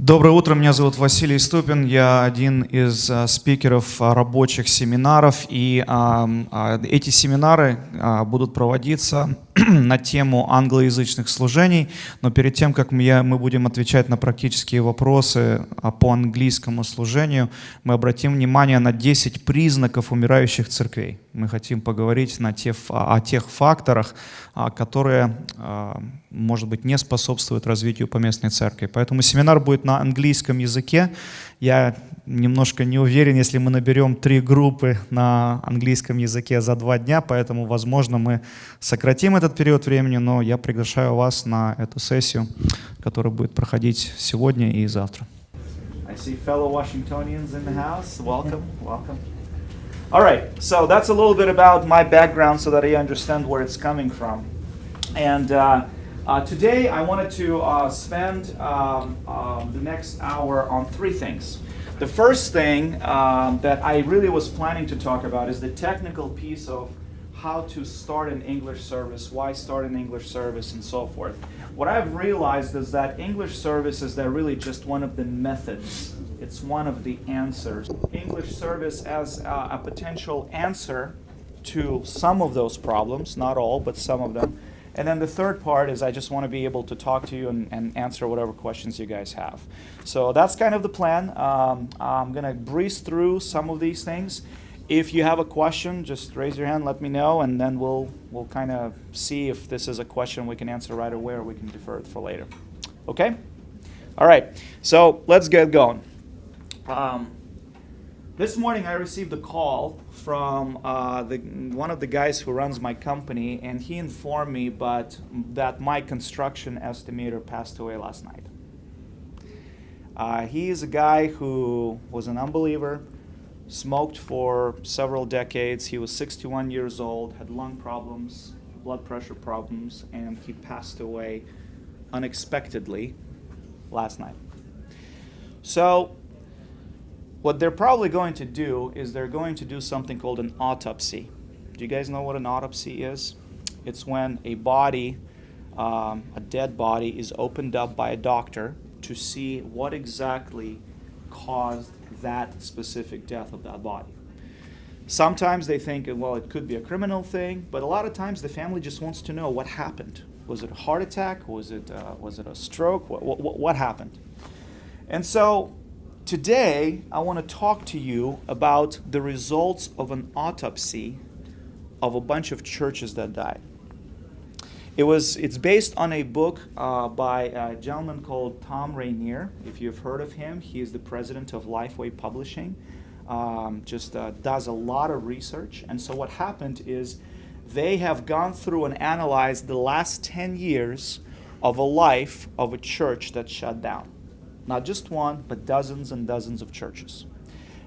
Доброе утро, меня зовут Василий Ступин, я один из спикеров рабочих семинаров, и эти семинары будут проводиться на тему англоязычных служений, но перед тем, как мы будем отвечать на практические вопросы по английскому служению, мы обратим внимание на 10 признаков умирающих церквей. Мы хотим поговорить о тех факторах, которые, может быть, не способствуют развитию поместной церкви. Поэтому семинар будет на английском языке. Я немножко не уверен, если мы наберем 3 группы на английском языке за 2 дня, поэтому, возможно, мы сократим этот период времени, но я приглашаю вас на эту сессию, которая будет проходить сегодня и завтра. I see fellow Washingtonians in the house. Welcome, welcome. All right, so that's a little bit about my background so that you understand where it's coming from. And today I wanted to spend the next hour on 3 things. The first thing that I really was planning to talk about is the technical piece of how to start an English service, why start an English service, and so forth. What I've realized is that English services, they're really just one of the methods. It's one of the answers. English service as a potential answer to some of those problems, not all, but some of them. And then the third part is I just want to be able to talk to you and answer whatever questions you guys have. So that's kind of the plan. I'm going to breeze through some of these things. If you have a question, just raise your hand, let me know, and then we'll kind of see if this is a question we can answer right away or we can defer it for later. Okay? All right. So let's get going. This morning I received a call from one of the guys who runs my company, and he informed me that my construction estimator passed away last night. He is a guy who was an unbeliever, smoked for several decades. He was 61 years old, had lung problems, blood pressure problems, and he passed away unexpectedly last night. So what they're probably going to do is they're going to do something called an autopsy. Do you guys know what an autopsy is? It's when a body, a dead body, is opened up by a doctor to see what exactly caused that specific death of that body. Sometimes they think, well, it could be a criminal thing, but a lot of times the family just wants to know what happened. Was it a heart attack? Was it a stroke? What happened? And so today, I want to talk to you about the results of an autopsy of a bunch of churches that died. It's based on a book by a gentleman called Tom Rainier. If you've heard of him, he is the president of Lifeway Publishing. Does a lot of research. And so what happened is they have gone through and analyzed the last 10 years of a life of a church that shut down. Not just one, but dozens and dozens of churches.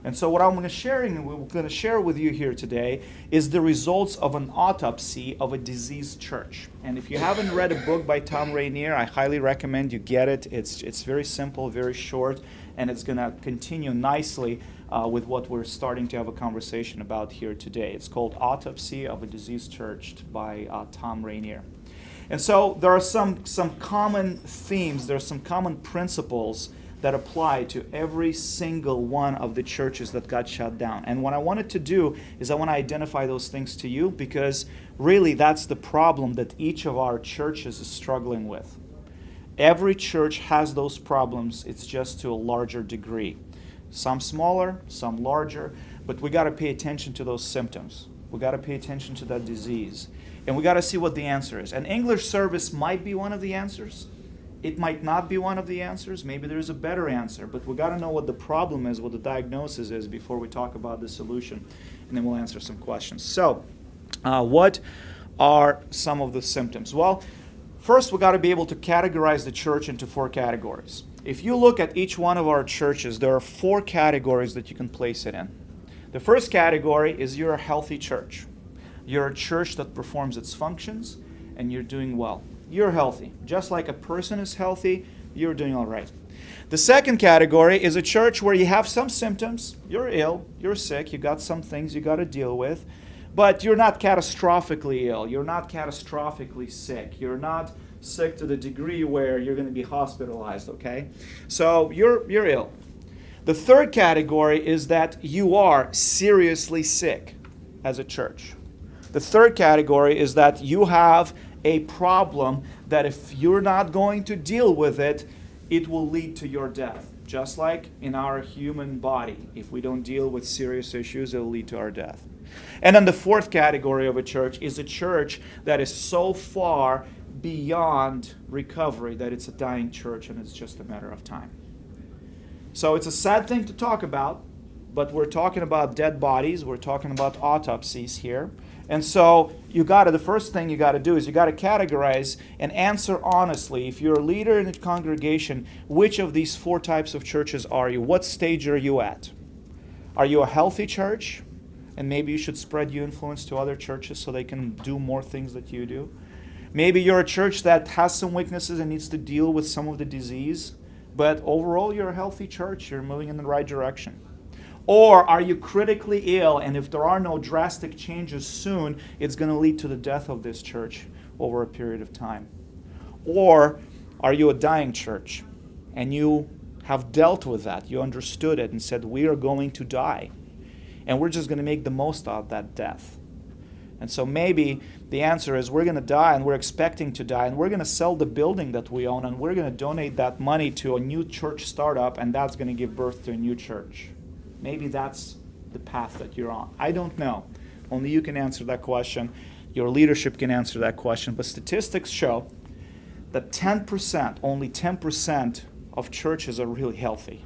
And so what we're going to share with you here today is the results of an autopsy of a diseased church. And if you haven't read a book by Tom Rainier, I highly recommend you get it. It's very simple, very short, and it's going to continue nicely with what we're starting to have a conversation about here today. It's called Autopsy of a Diseased Church by Tom Rainier. And so there are some common themes, there are some common principles that apply to every single one of the churches that got shut down. And what I wanted to do is I want to identify those things to you because really that's the problem that each of our churches is struggling with. Every church has those problems, it's just to a larger degree. Some smaller, some larger, but we got to pay attention to those symptoms. We got to pay attention to that disease. And we got to see what the answer is. An English service might be one of the answers. It might not be one of the answers. Maybe there's a better answer. But we got to know what the problem is, what the diagnosis is before we talk about the solution. And then we'll answer some questions. So, what are some of the symptoms? Well, first we got to be able to categorize the church into 4 categories. If you look at each one of our churches, there are 4 categories that you can place it in. The first category is you're a healthy church. You're a church that performs its functions, and you're doing well. You're healthy. Just like a person is healthy, you're doing all right. The second category is a church where you have some symptoms. You're ill, you're sick, you got some things you got to deal with, but you're not catastrophically ill. You're not catastrophically sick. You're not sick to the degree where you're going to be hospitalized, okay? So you're ill. The third category is that you are seriously sick as a church. The third category is that you have a problem that if you're not going to deal with it, it will lead to your death. Just like in our human body, if we don't deal with serious issues, it will lead to our death. And then the fourth category of a church is a church that is so far beyond recovery that it's a dying church and it's just a matter of time. So it's a sad thing to talk about, but we're talking about dead bodies, we're talking about autopsies here. And so the first thing you got to do is you got to categorize and answer honestly. If you're a leader in a congregation, which of these four types of churches are you? What stage are you at? Are you a healthy church? And maybe you should spread your influence to other churches so they can do more things that you do. Maybe you're a church that has some weaknesses and needs to deal with some of the disease. But overall, you're a healthy church. You're moving in the right direction. Or are you critically ill, and if there are no drastic changes soon, it's going to lead to the death of this church over a period of time? Or are you a dying church, and you have dealt with that, you understood it, and said, we are going to die, and we're just going to make the most out of that death? And so maybe the answer is we're going to die, and we're expecting to die, and we're going to sell the building that we own, and we're going to donate that money to a new church startup, and that's going to give birth to a new church. Maybe that's the path that you're on. I don't know. Only you can answer that question. Your leadership can answer that question. But statistics show that 10%, only 10% of churches are really healthy.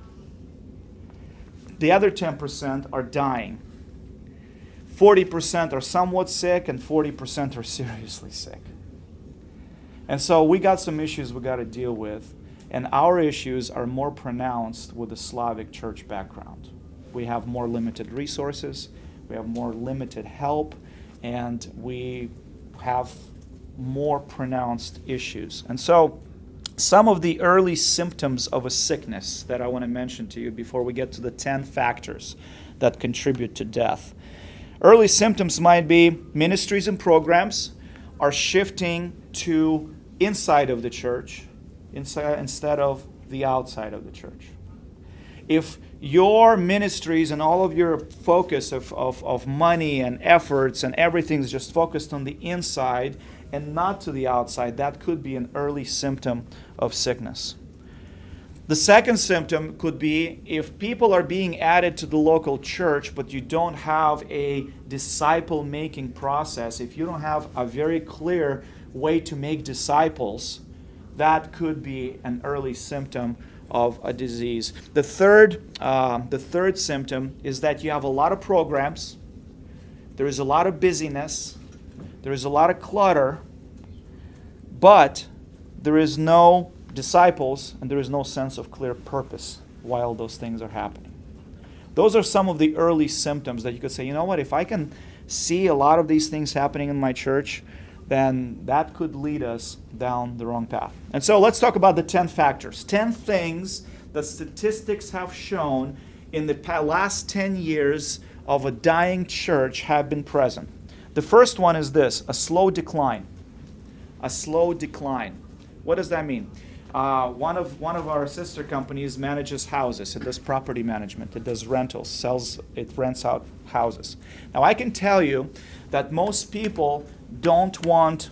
The other 10% are dying. 40% are somewhat sick, and 40% are seriously sick. And so we got some issues we got to deal with. And our issues are more pronounced with the Slavic church background. We have more limited resources, we have more limited help, and we have more pronounced issues. And so some of the early symptoms of a sickness that I want to mention to you before we get to the 10 factors that contribute to death. Early symptoms might be ministries and programs are shifting to inside of the church instead of the outside of the church. If your ministries and all of your focus of money and efforts and everything is just focused on the inside and not to the outside, that could be an early symptom of sickness. The second symptom could be if people are being added to the local church, but you don't have a disciple-making process, if you don't have a very clear way to make disciples, that could be an early symptom of a disease. The third symptom is that you have a lot of programs, there is a lot of busyness, there is a lot of clutter, but there is no disciples and there is no sense of clear purpose while those things are happening. Those are some of the early symptoms that you could say, you know what, if I can see a lot of these things happening in my church, then that could lead us down the wrong path. And so let's talk about the 10 factors. 10 things that statistics have shown in the last 10 years of a dying church have been present. The first one is this, a slow decline. A slow decline. What does that mean? One of our sister companies manages houses. It does property management. It does rentals. It rents out houses. Now I can tell you that most people don't want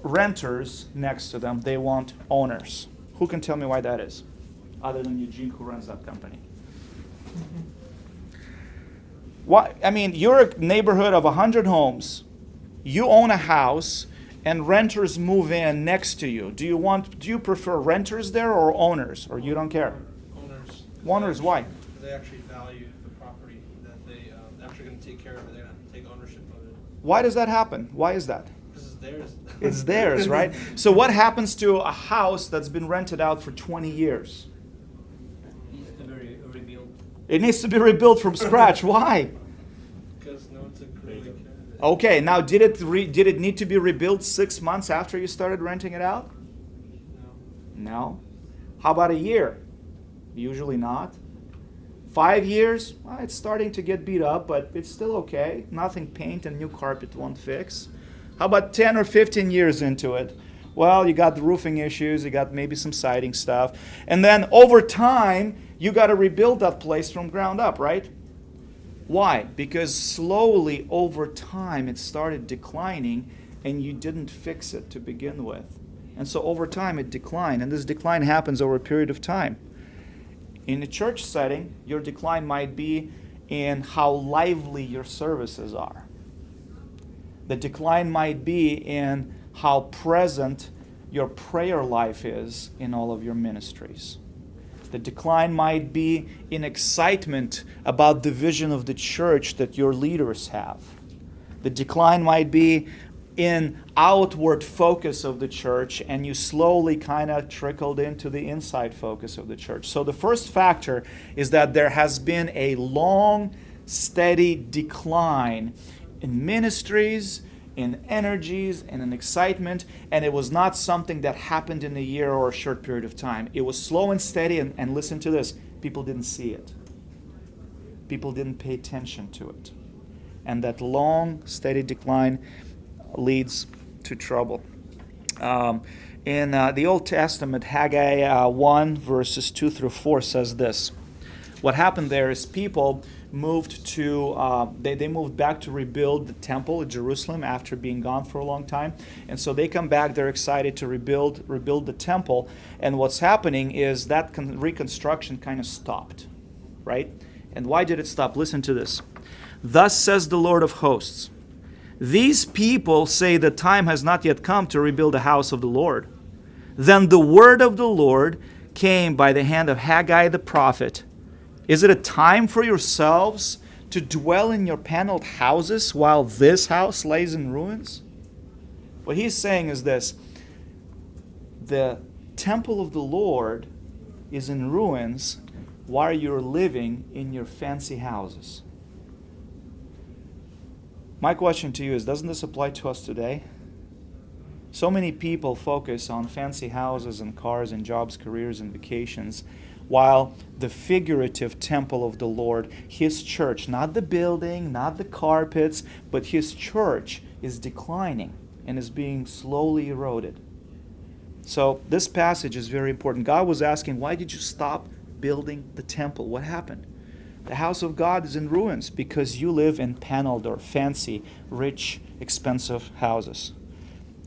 renters next to them. They want owners. Who can tell me why that is? Other than Eugene, who runs that company. Why? I mean, you're a neighborhood of 100 homes. You own a house, and renters move in next to you. Do you prefer renters there or owners, or you don't care? Owners. Owners, why? They actually value the property, that they're actually going to take care of it. They're going to take ownership of it. Why does that happen? Why is that? Because it's theirs. It's theirs, right? So what happens to a house that's been rented out for 20 years? It needs to be rebuilt. It needs to be rebuilt from scratch. Why? Because no one took really care of it. Okay, now did it need to be rebuilt 6 months after you started renting it out? No. No. How about a year? Usually not. 5 years? Well, it's starting to get beat up, but it's still okay. Nothing paint and new carpet won't fix. How about 10 or 15 years into it? Well, you got the roofing issues, you got maybe some siding stuff. And then over time, you got to rebuild that place from ground up, right? Why? Because slowly over time it started declining and you didn't fix it to begin with. And so over time it declined, and this decline happens over a period of time. In a church setting, your decline might be in how lively your services are. The decline might be in how present your prayer life is in all of your ministries. The decline might be in excitement about the vision of the church that your leaders have. The decline might be in outward focus of the church, and you slowly kind of trickled into the inside focus of the church. So the first factor is that there has been a long, steady decline in ministries, in energies, and in excitement, and it was not something that happened in a year or a short period of time. It was slow and steady, and listen to this, people didn't see it. People didn't pay attention to it. And that long, steady decline leads to trouble. In the Old Testament, Haggai 1 verses 2 through 4 says this. What happened there is people moved to, they moved back to rebuild the temple at Jerusalem after being gone for a long time. And so they come back, they're excited to rebuild the temple. And what's happening is that reconstruction kind of stopped, right? And why did it stop? Listen to this. Thus says the Lord of hosts, these people say the time has not yet come to rebuild the house of the Lord. Then the word of the Lord came by the hand of Haggai the prophet. Is it a time for yourselves to dwell in your paneled houses while this house lays in ruins? What he's saying is this. The temple of the Lord is in ruins while you're living in your fancy houses. My question to you is, doesn't this apply to us today? So many people focus on fancy houses and cars and jobs, careers and vacations, while the figurative temple of the Lord, His church, not the building, not the carpets, but His church is declining and is being slowly eroded. So this passage is very important. God was asking, why did you stop building the temple? What happened? The house of God is in ruins because you live in paneled or fancy, rich, expensive houses.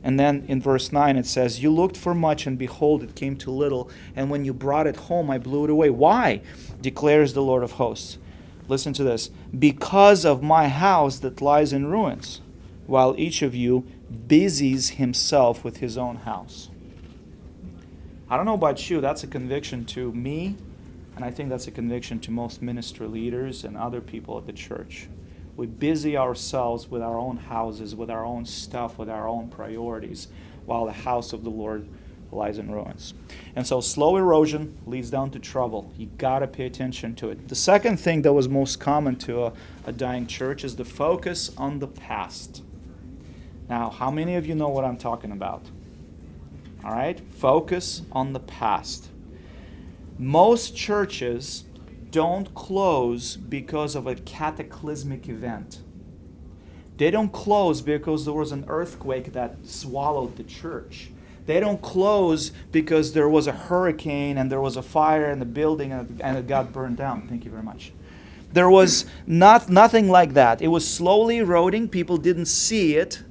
And then in verse 9 it says, you looked for much, and behold, it came to little. And when you brought it home, I blew it away. Why? Declares the Lord of hosts. Listen to this. Because of my house that lies in ruins, while each of you busies himself with his own house. I don't know about you, that's a conviction to me. And I think that's a conviction to most ministry leaders and other people at the church. We busy ourselves with our own houses, with our own stuff, with our own priorities, while the house of the Lord lies in ruins. And so slow erosion leads down to trouble. You got to pay attention to it. The second thing that was most common to a dying church is the focus on the past. Now, how many of you know what I'm talking about? All right? Focus on the past. Most churches don't close because of a cataclysmic event. They don't close because there was an earthquake that swallowed the church. They don't close because there was a hurricane and there was a fire in the building and it got burned down. Thank you very much. There was nothing like that. It was slowly eroding. People didn't see it.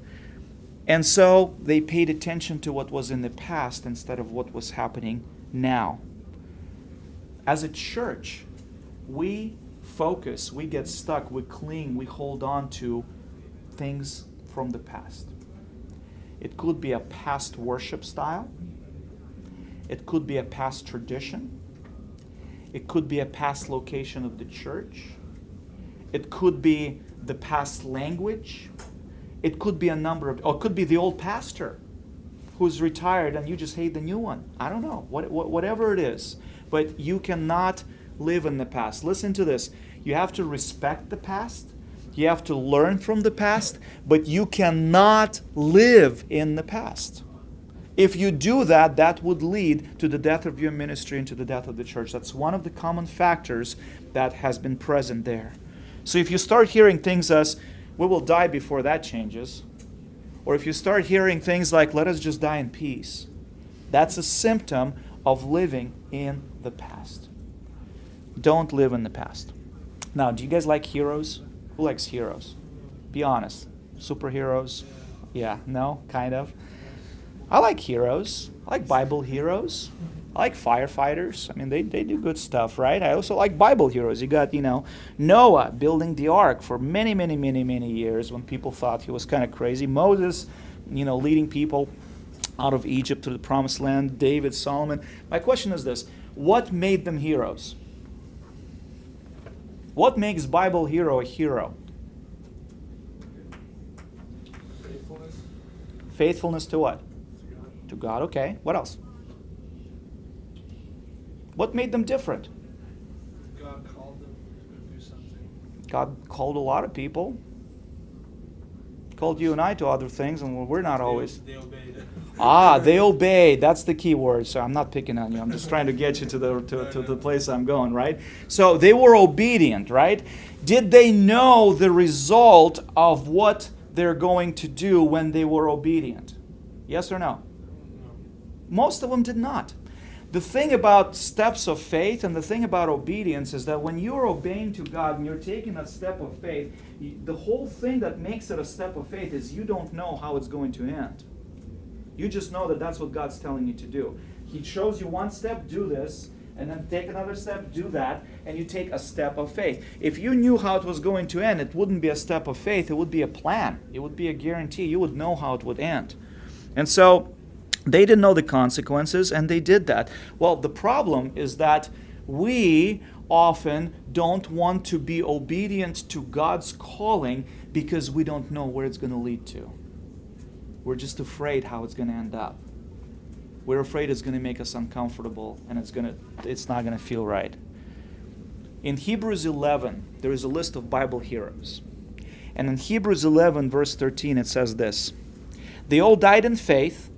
And so they paid attention to what was in the past instead of what was happening now. As a church, we focus, we get stuck, we cling, we hold on to things from the past. It could be a past worship style. It could be a past tradition. It could be a past location of the church. It could be the past language. It could be or it could be the old pastor who's retired and you just hate the new one. I don't know, whatever it is. But you cannot live in the past. Listen to this. You have to respect the past. You have to learn from the past. But you cannot live in the past. If you do that, that would lead to the death of your ministry and to the death of the church. That's one of the common factors that has been present there. So if you start hearing things as, we will die before that changes, or if you start hearing things like, let us just die in peace, that's a symptom of living in the past. Don't live in the past. Now, do you guys like heroes? Who likes heroes? Be honest. Superheroes? Yeah, no, kind of. I like heroes. I like Bible heroes. I like firefighters. I mean, they do good stuff, right? I also like Bible heroes. You got, Noah building the ark for many, many, many, many years when people thought he was kind of crazy. Moses, leading people out of Egypt to the promised land. David, Solomon. My question is this. What made them heroes? What makes Bible hero a hero? Faithfulness. Faithfulness to what? To God, okay. What else? What made them different? God called them to do something. God called a lot of people. Called you and I to other things, and we're not always. They obeyed. They obeyed. That's the key word. So I'm not picking on you. I'm just trying to get you to the place I'm going, right? So they were obedient, right? Did they know the result of what they're going to do when they were obedient? Yes or no? Most of them did not. The thing about steps of faith and the thing about obedience is that when you're obeying to God and you're taking a step of faith, the whole thing that makes it a step of faith is you don't know how it's going to end. You just know that that's what God's telling you to do. He shows you one step, do this, and then take another step, do that, and you take a step of faith. If you knew how it was going to end, it wouldn't be a step of faith, it would be a plan. It would be a guarantee. You would know how it would end. And so they didn't know the consequences, and they did that. Well, the problem is that we often don't want to be obedient to God's calling because we don't know where it's going to lead to. We're just afraid how it's going to end up. We're afraid it's going to make us uncomfortable, and it's not going to feel right. In Hebrews 11, there is a list of Bible heroes. And in Hebrews 11, verse 13, it says this: "They all died in faith,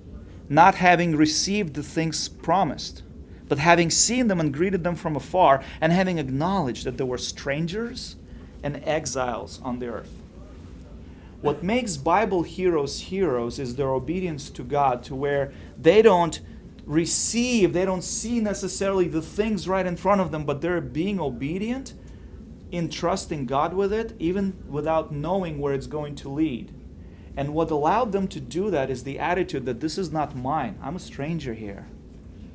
not having received the things promised, but having seen them and greeted them from afar, and having acknowledged that they were strangers and exiles on the earth." What makes Bible heroes heroes is their obedience to God, to where they don't see necessarily the things right in front of them, but they're being obedient in trusting God with it, even without knowing where it's going to lead. And what allowed them to do that is the attitude that this is not mine. I'm a stranger here.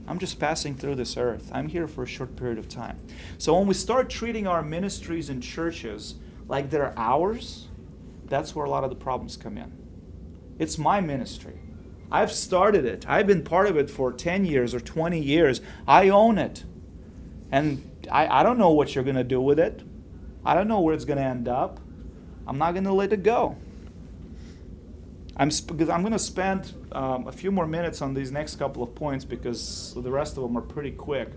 I'm just passing through this earth. I'm here for a short period of time. So when we start treating our ministries and churches like they're ours, that's where a lot of the problems come in. It's my ministry. I've started it. I've been part of it for 10 years or 20 years. I own it. And I don't know what you're going to do with it. I don't know where it's going to end up. I'm not going to let it go. Because I'm going to spend a few more minutes on these next couple of points because the rest of them are pretty quick.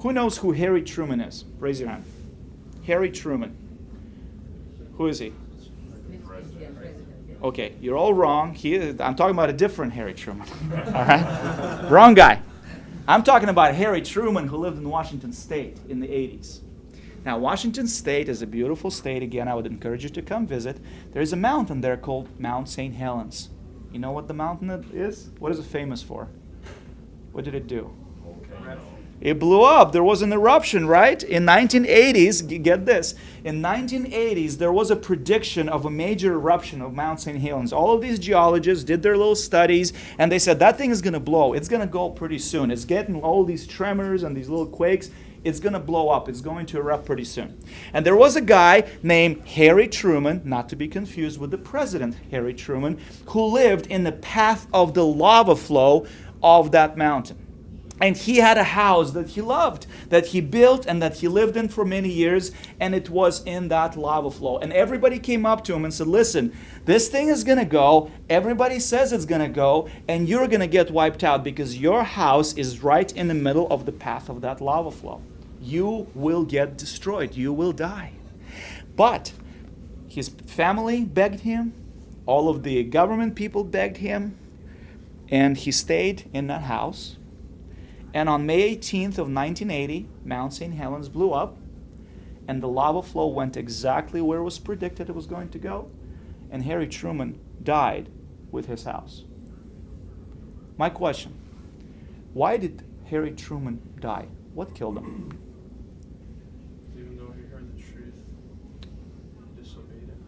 Who knows who Harry Truman is? Raise your hand. Harry Truman. Who is he? Okay, you're all wrong. I'm talking about a different Harry Truman. All right? Wrong guy. I'm talking about Harry Truman who lived in Washington State in the 80s. Now, Washington State is a beautiful state. Again, I would encourage you to come visit. There's a mountain there called Mount St. Helens. You know what the mountain is? What is it famous for? What did it do? It blew up. There was an eruption, right? In 1980s, get this. In 1980s, there was a prediction of a major eruption of Mount St. Helens. All of these geologists did their little studies, and they said, that thing is going to blow. It's going to go pretty soon. It's getting all these tremors and these little quakes. It's going to blow up. It's going to erupt pretty soon. And there was a guy named Harry Truman, not to be confused with the president Harry Truman, who lived in the path of the lava flow of that mountain. And he had a house that he loved, that he built and that he lived in for many years, and it was in that lava flow. And everybody came up to him and said, listen, this thing is going to go, everybody says it's going to go, and you're going to get wiped out because your house is right in the middle of the path of that lava flow. You will get destroyed. You will die. But his family begged him, all of the government people begged him, and he stayed in that house. And on May 18th of 1980, Mount St. Helens blew up, and the lava flow went exactly where it was predicted it was going to go, and Harry Truman died with his house. My question, why did Harry Truman die? What killed him? Even though he heard the truth, he disobeyed it.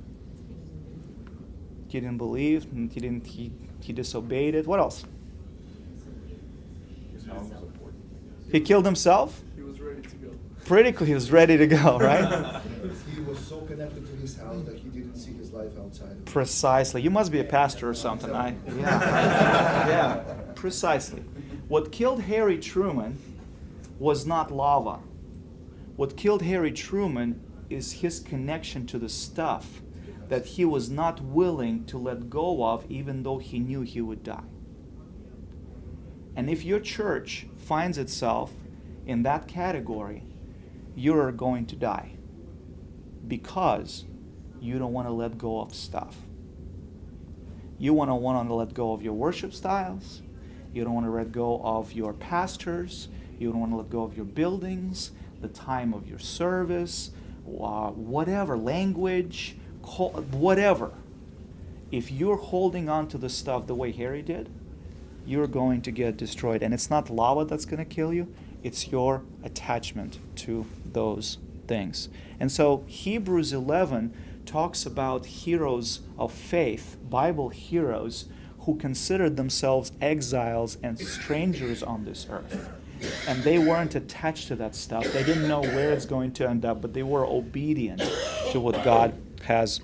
He didn't believe, he disobeyed it. What else? He killed himself? He was ready to go. Pretty cool. He was ready to go, right? He was so connected to his house that he didn't see his life outside of it. Precisely. You must be a pastor or something. Yeah, precisely. What killed Harry Truman was not lava. What killed Harry Truman is his connection to the stuff that he was not willing to let go of, even though he knew he would die. And if your church finds itself in that category, you're going to die because you don't want to let go of stuff. You want to let go of your worship styles. You don't want to let go of your pastors. You don't want to let go of your buildings, the time of your service, whatever, language, whatever. If you're holding on to the stuff the way Harry did, you're going to get destroyed. And it's not lava that's going to kill you. It's your attachment to those things. And so Hebrews 11 talks about heroes of faith, Bible heroes, who considered themselves exiles and strangers on this earth. And they weren't attached to that stuff. They didn't know where it's going to end up, but they were obedient to what God has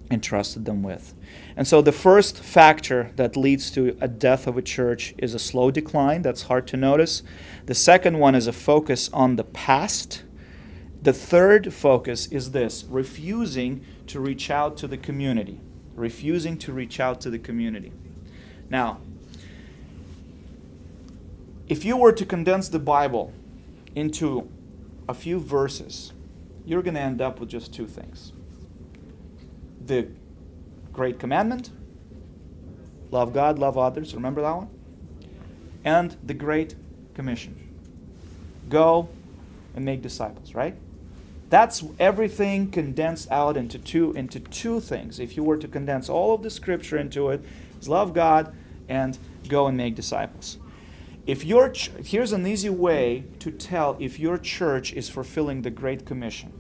entrusted them with. And so the first factor that leads to a death of a church is a slow decline. That's hard to notice. The second one is a focus on the past. The third focus is this: refusing to reach out to the community. Refusing to reach out to the community. Now, if you were to condense the Bible into a few verses, you're going to end up with just two things. The Great Commandment, love God, love others, remember that one? And the Great Commission, go and make disciples, right? That's everything condensed out into two things. If you were to condense all of the scripture into it, is love God and go and make disciples. If here's an easy way to tell if your church is fulfilling the Great Commission,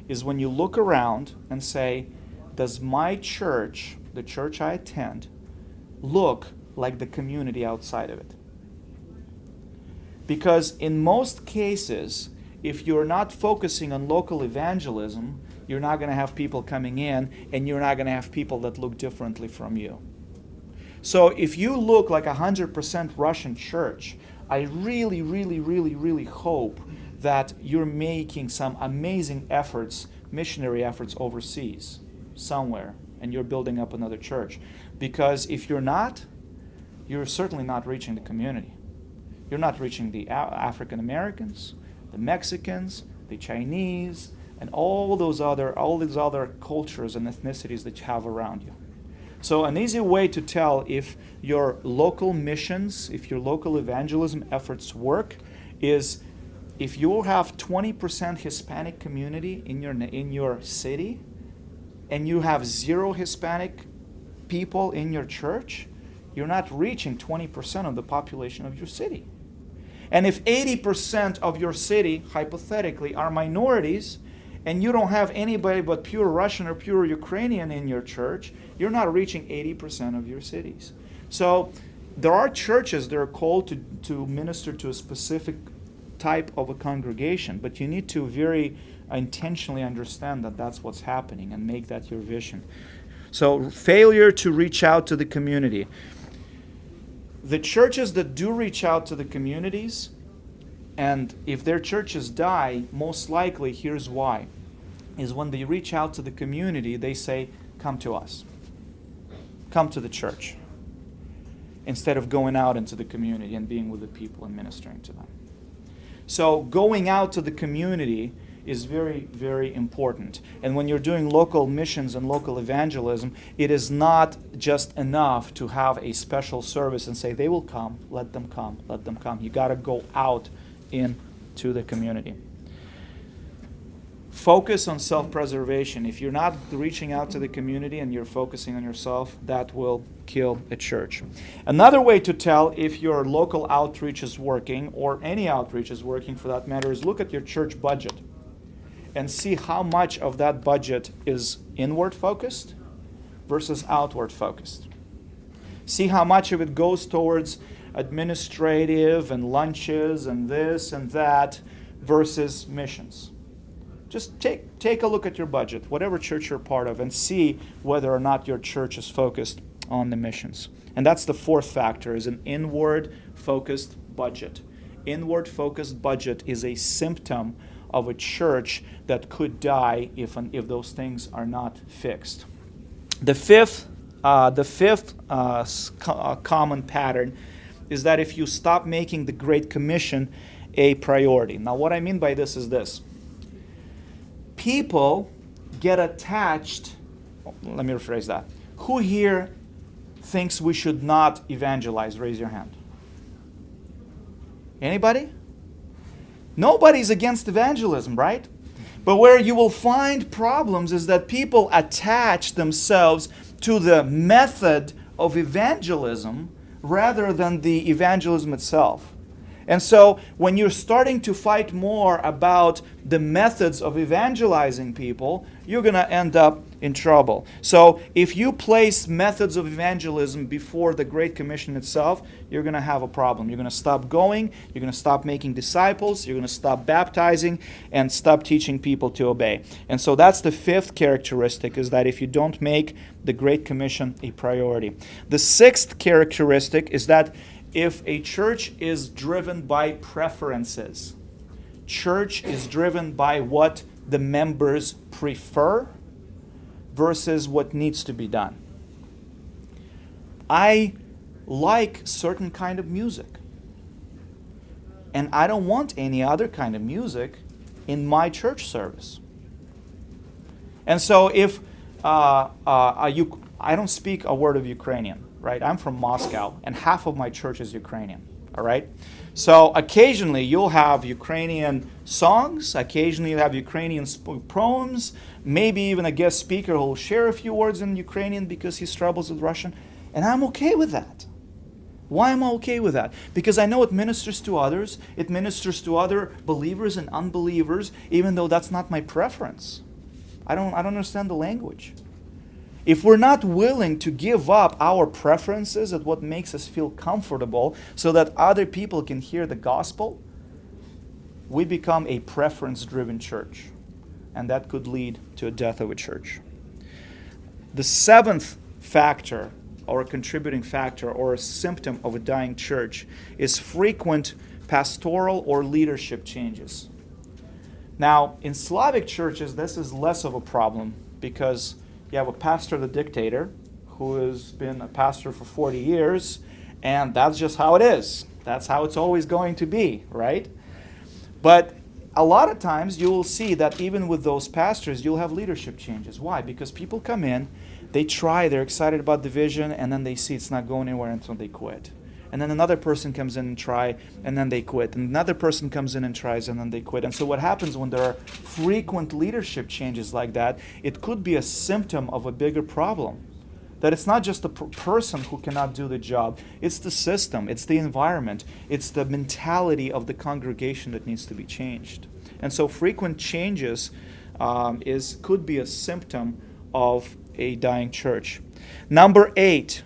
is when you look around and say, does my church, the church I attend, look like the community outside of it? Because in most cases, if you're not focusing on local evangelism, you're not going to have people coming in, and you're not going to have people that look differently from you. So if you look like 100% Russian church, I really, really, really, really hope that you're making some amazing efforts, missionary efforts overseas, somewhere, and you're building up another church. Because if you're not, you're certainly not reaching the community. You're not reaching the African Americans, the Mexicans, the Chinese, and all these other cultures and ethnicities that you have around you. So an easy way to tell if your local missions, if your local evangelism efforts work, is if you have 20% Hispanic community in your city, and you have 0 Hispanic people in your church, you're not reaching 20% of the population of your city. And if 80% of your city, hypothetically, are minorities, and you don't have anybody but pure Russian or pure Ukrainian in your church, you're not reaching 80% of your cities. So there are churches that are called to minister to a specific type of a congregation, but you need to very intentionally understand that that's what's happening and make that your vision. So failure to reach out to the community. The churches that do reach out to the communities, and if their churches die, most likely, here's why, is when they reach out to the community, they say, come to us. Come to the church. Instead of going out into the community and being with the people and ministering to them. So going out to the community is very, very important. And when you're doing local missions and local evangelism, it is not just enough to have a special service and say, they will come, let them come, let them come. You got to go out into the community. Focus on self-preservation. If you're not reaching out to the community and you're focusing on yourself, that will kill a church. Another way to tell if your local outreach is working, or any outreach is working for that matter, is look at your church budget and see how much of that budget is inward focused versus outward focused. See how much of it goes towards administrative and lunches and this and that versus missions. Just take a look at your budget, whatever church you're part of, and see whether or not your church is focused on the missions. And that's the fourth factor, is an inward-focused budget. Inward-focused budget is a symptom of a church that could die if those things are not fixed. The fifth common pattern is that if you stop making the Great Commission a priority. Now, what I mean by this is this. People get attached. Let me rephrase that. Who here thinks we should not evangelize? Raise your hand. Anybody? Nobody's against evangelism, right? But where you will find problems is that people attach themselves to the method of evangelism rather than the evangelism itself. And so when you're starting to fight more about the methods of evangelizing people, you're going to end up in trouble. So if you place methods of evangelism before the Great Commission itself, you're going to have a problem. You're going to stop going, you're going to stop making disciples, you're going to stop baptizing, and stop teaching people to obey. And so that's the fifth characteristic, is that if you don't make the Great Commission a priority. The sixth characteristic is that if a church is driven by preferences, church is driven by what the members prefer versus what needs to be done. I like certain kind of music, and I don't want any other kind of music in my church service. And so if I don't speak a word of Ukrainian, right? I'm from Moscow, and half of my church is Ukrainian, all right? So occasionally you'll have Ukrainian songs, occasionally you'll have Ukrainian poems, maybe even a guest speaker who will share a few words in Ukrainian because he struggles with Russian, and I'm okay with that. Why am I okay with that? Because I know it ministers to others, it ministers to other believers and unbelievers, even though that's not my preference. I don't understand the language. If we're not willing to give up our preferences at what makes us feel comfortable so that other people can hear the gospel, we become a preference-driven church. And that could lead to a death of a church. The seventh factor, or a contributing factor, or a symptom of a dying church, is frequent pastoral or leadership changes. Now, in Slavic churches, this is less of a problem because you have a pastor, the dictator, who has been a pastor for 40 years, and that's just how it is. That's how it's always going to be, right? But a lot of times you will see that even with those pastors, you'll have leadership changes. Why? Because people come in, they try, they're excited about the vision, and then they see it's not going anywhere until they quit. And then another person comes in and try, and then they quit. And another person comes in and tries, and then they quit. And so what happens when there are frequent leadership changes like that, it could be a symptom of a bigger problem. That it's not just the person who cannot do the job. It's the system, it's the environment, it's the mentality of the congregation that needs to be changed. And so frequent changes could be a symptom of a dying church. Number eight,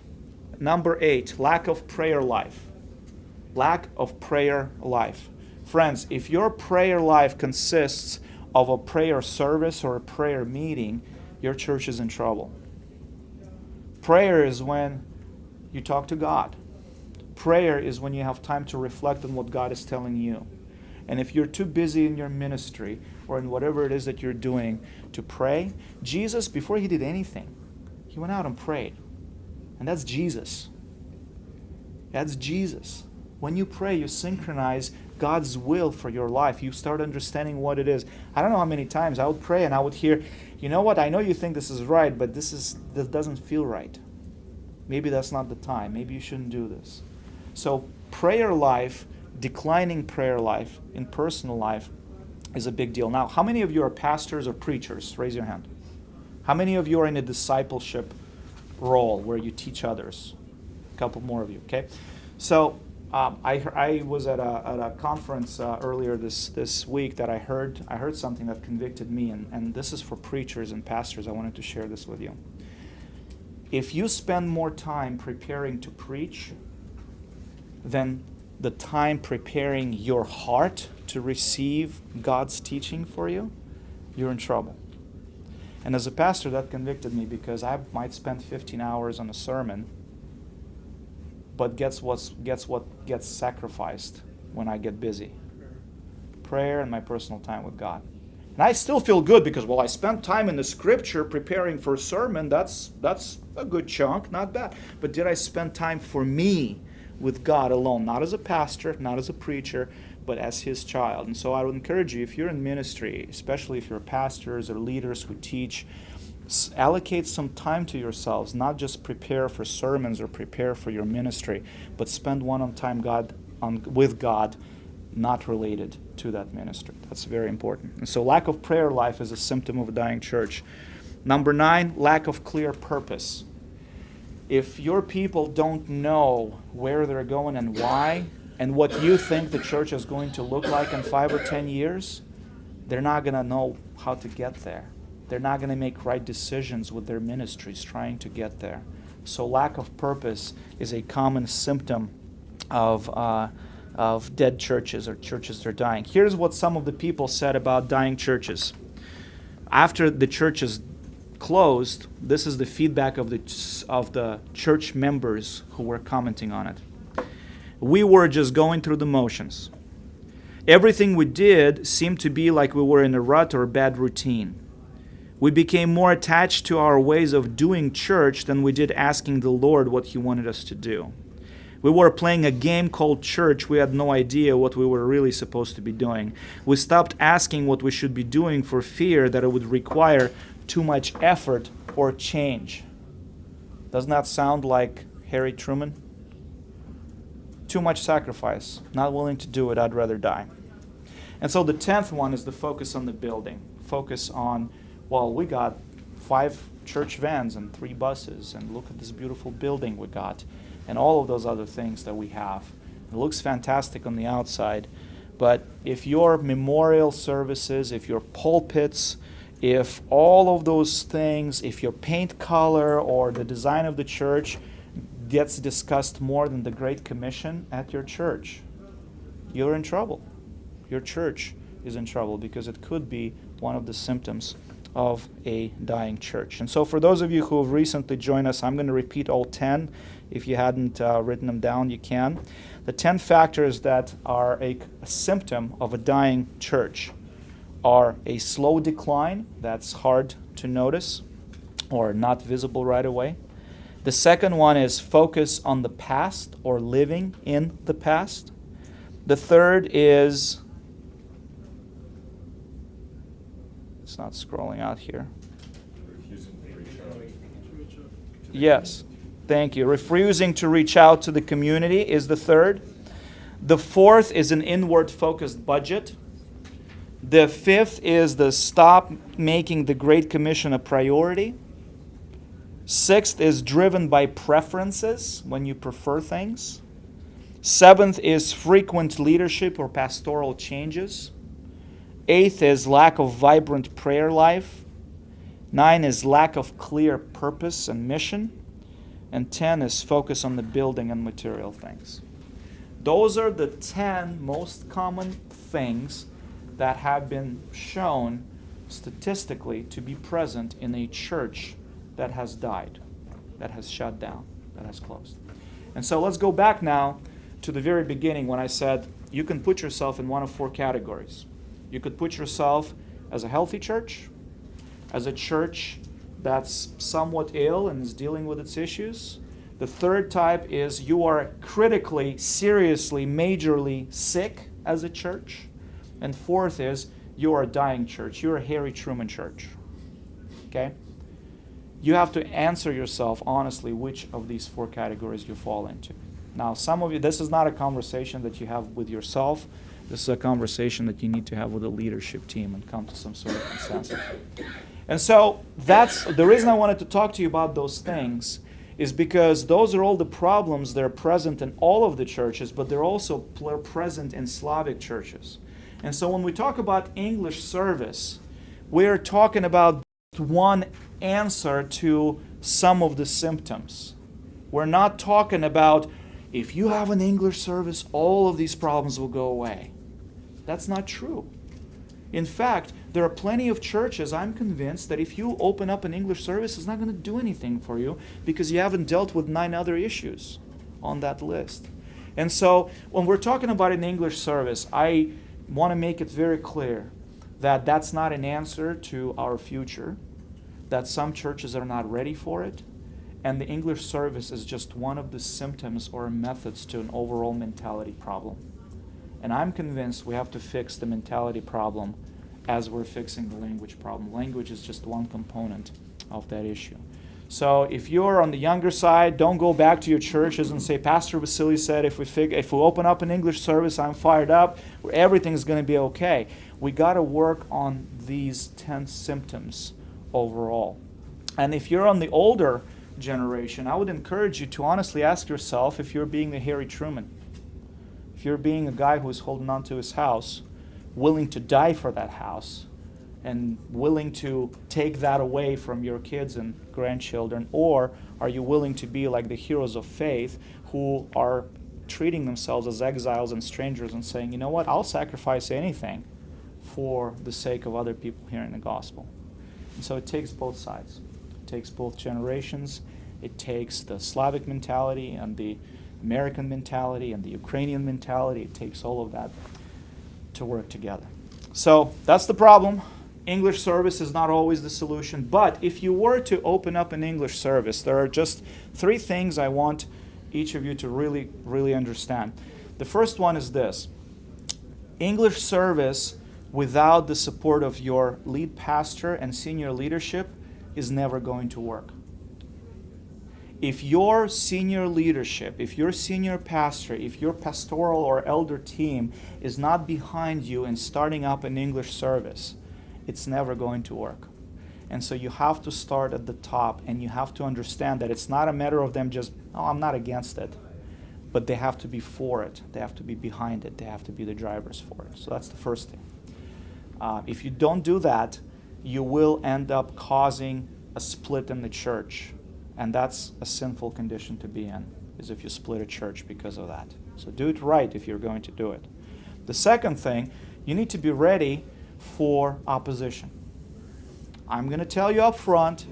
lack of prayer life. Lack of prayer life. Friends, if your prayer life consists of a prayer service or a prayer meeting, your church is in trouble. Prayer is when you talk to God. Prayer is when you have time to reflect on what God is telling you. And if you're too busy in your ministry or in whatever it is that you're doing to pray, Jesus, before he did anything, he went out and prayed. And that's Jesus. That's Jesus. When you pray, you synchronize God's will for your life. You start understanding what it is. I don't know how many times I would pray and I would hear, you know what, I know you think this is right, but this doesn't feel right. Maybe that's not the time. Maybe you shouldn't do this. So prayer life, declining prayer life in personal life, is a big deal. Now, how many of you are pastors or preachers? Raise your hand. How many of you are in a discipleship role where you teach others? A couple more of you, okay? So I was at a conference earlier this week that I heard something that convicted me, and this is for preachers and pastors. I wanted to share this with you. If you spend more time preparing to preach than the time preparing your heart to receive God's teaching for you, you're in trouble. And as a pastor, that convicted me because I might spend 15 hours on a sermon, but guess what gets sacrificed when I get busy? Prayer and my personal time with God. And I still feel good because, well, I spent time in the Scripture preparing for a sermon. That's a good chunk, not bad. But did I spend time for me with God alone? Not as a pastor, not as a preacher, but as His child. And so I would encourage you, if you're in ministry, especially if you're pastors or leaders who teach, allocate some time to yourselves, not just prepare for sermons or prepare for your ministry, but spend one-on-time with God, not related to that ministry. That's very important. And so lack of prayer life is a symptom of a dying church. Number 9, lack of clear purpose. If your people don't know where they're going and why, and what you think the church is going to look like in 5 or 10 years, they're not going to know how to get there. They're not going to make right decisions with their ministries trying to get there. So lack of purpose is a common symptom of dead churches or churches that are dying. Here's what some of the people said about dying churches. After the churches closed, this is the feedback of the church members who were commenting on it. We were just going through the motions. Everything we did seemed to be like we were in a rut or a bad routine. We became more attached to our ways of doing church than we did asking the Lord what He wanted us to do. We were playing a game called church. We had no idea what we were really supposed to be doing. We stopped asking what we should be doing for fear that it would require too much effort or change. Doesn't that sound like Harry Truman? Too much sacrifice. Not willing to do it. I'd rather die. And so the 10th one is the focus on the building. Focus on, well, we got 5 church vans and 3 buses, and look at this beautiful building we got, and all of those other things that we have. It looks fantastic on the outside, but if your memorial services, if your pulpits, if all of those things, if your paint color or the design of the church gets discussed more than the Great Commission at your church, you're in trouble. Your church is in trouble because it could be one of the symptoms of a dying church. And so for those of you who have recently joined us, I'm going to repeat all 10. If you hadn't written them down, you can. The 10 factors that are a symptom of a dying church are a slow decline, that's hard to notice or not visible right away. The second one is focus on the past or living in the past. The third is, it's not scrolling out here. Yes, thank you. Refusing to reach out to the community is the third. The fourth is an inward-focused budget. The fifth is the stop making the Great Commission a priority. Sixth is driven by preferences, when you prefer things. Seventh is frequent leadership or pastoral changes. Eighth is lack of vibrant prayer life. 9 is lack of clear purpose and mission. And 10 is focus on the building and material things. Those are the 10 most common things that have been shown statistically to be present in a church that has died, that has shut down, that has closed. And so let's go back now to the very beginning when I said you can put yourself in one of 4 categories. You could put yourself as a healthy church, as a church that's somewhat ill and is dealing with its issues. The third type is you are critically, seriously, majorly sick as a church. And fourth is you are a dying church. You're a Harry Truman church. Okay? You have to answer yourself honestly which of these 4 categories you fall into. Now, some of you, this is not a conversation that you have with yourself, This is a conversation that you need to have with the leadership team and come to some sort of consensus. And so that's the reason I wanted to talk to you about those things, is because those are all the problems that are present in all of the churches, but they're also present in Slavic churches. And so when we talk about English service, we're talking about one answer to some of the symptoms. We're not talking about, if you have an English service, all of these problems will go away. That's not true. In fact, there are plenty of churches, I'm convinced, that if you open up an English service, it's not going to do anything for you because you haven't dealt with 9 other issues on that list. And so when we're talking about an English service, I want to make it very clear that that's not an answer to our future, that some churches are not ready for it, and the English service is just one of the symptoms or methods to an overall mentality problem. And I'm convinced we have to fix the mentality problem as we're fixing the language problem. Language is just one component of that issue. So if you're on the younger side, don't go back to your churches and say, Pastor Vasily said if we open up an English service, I'm fired up, everything's going to be okay. We got to work on these 10 symptoms overall. And if you're on the older generation, I would encourage you to honestly ask yourself if you're being the Harry Truman. If you're being a guy who's holding on to his house, willing to die for that house, and willing to take that away from your kids and grandchildren, or are you willing to be like the heroes of faith who are treating themselves as exiles and strangers and saying, you know what, I'll sacrifice anything for the sake of other people hearing the gospel. And so it takes both sides. It takes both generations. It takes the Slavic mentality and the American mentality and the Ukrainian mentality. It takes all of that to work together. So that's the problem. English service is not always the solution. But if you were to open up an English service, there are just 3 things I want each of you to really, really understand. The first one is this. English service without the support of your lead pastor and senior leadership is never going to work. If your senior leadership, if your senior pastor, if your pastoral or elder team is not behind you in starting up an English service, it's never going to work. And so you have to start at the top, and you have to understand that it's not a matter of them just, oh, I'm not against it, but they have to be for it. They have to be behind it. They have to be the drivers for it. So that's the first thing. If you don't do that, you will end up causing a split in the church. And that's a sinful condition to be in, is if you split a church because of that. So do it right if you're going to do it. The second thing, you need to be ready for opposition. I'm going to tell you up front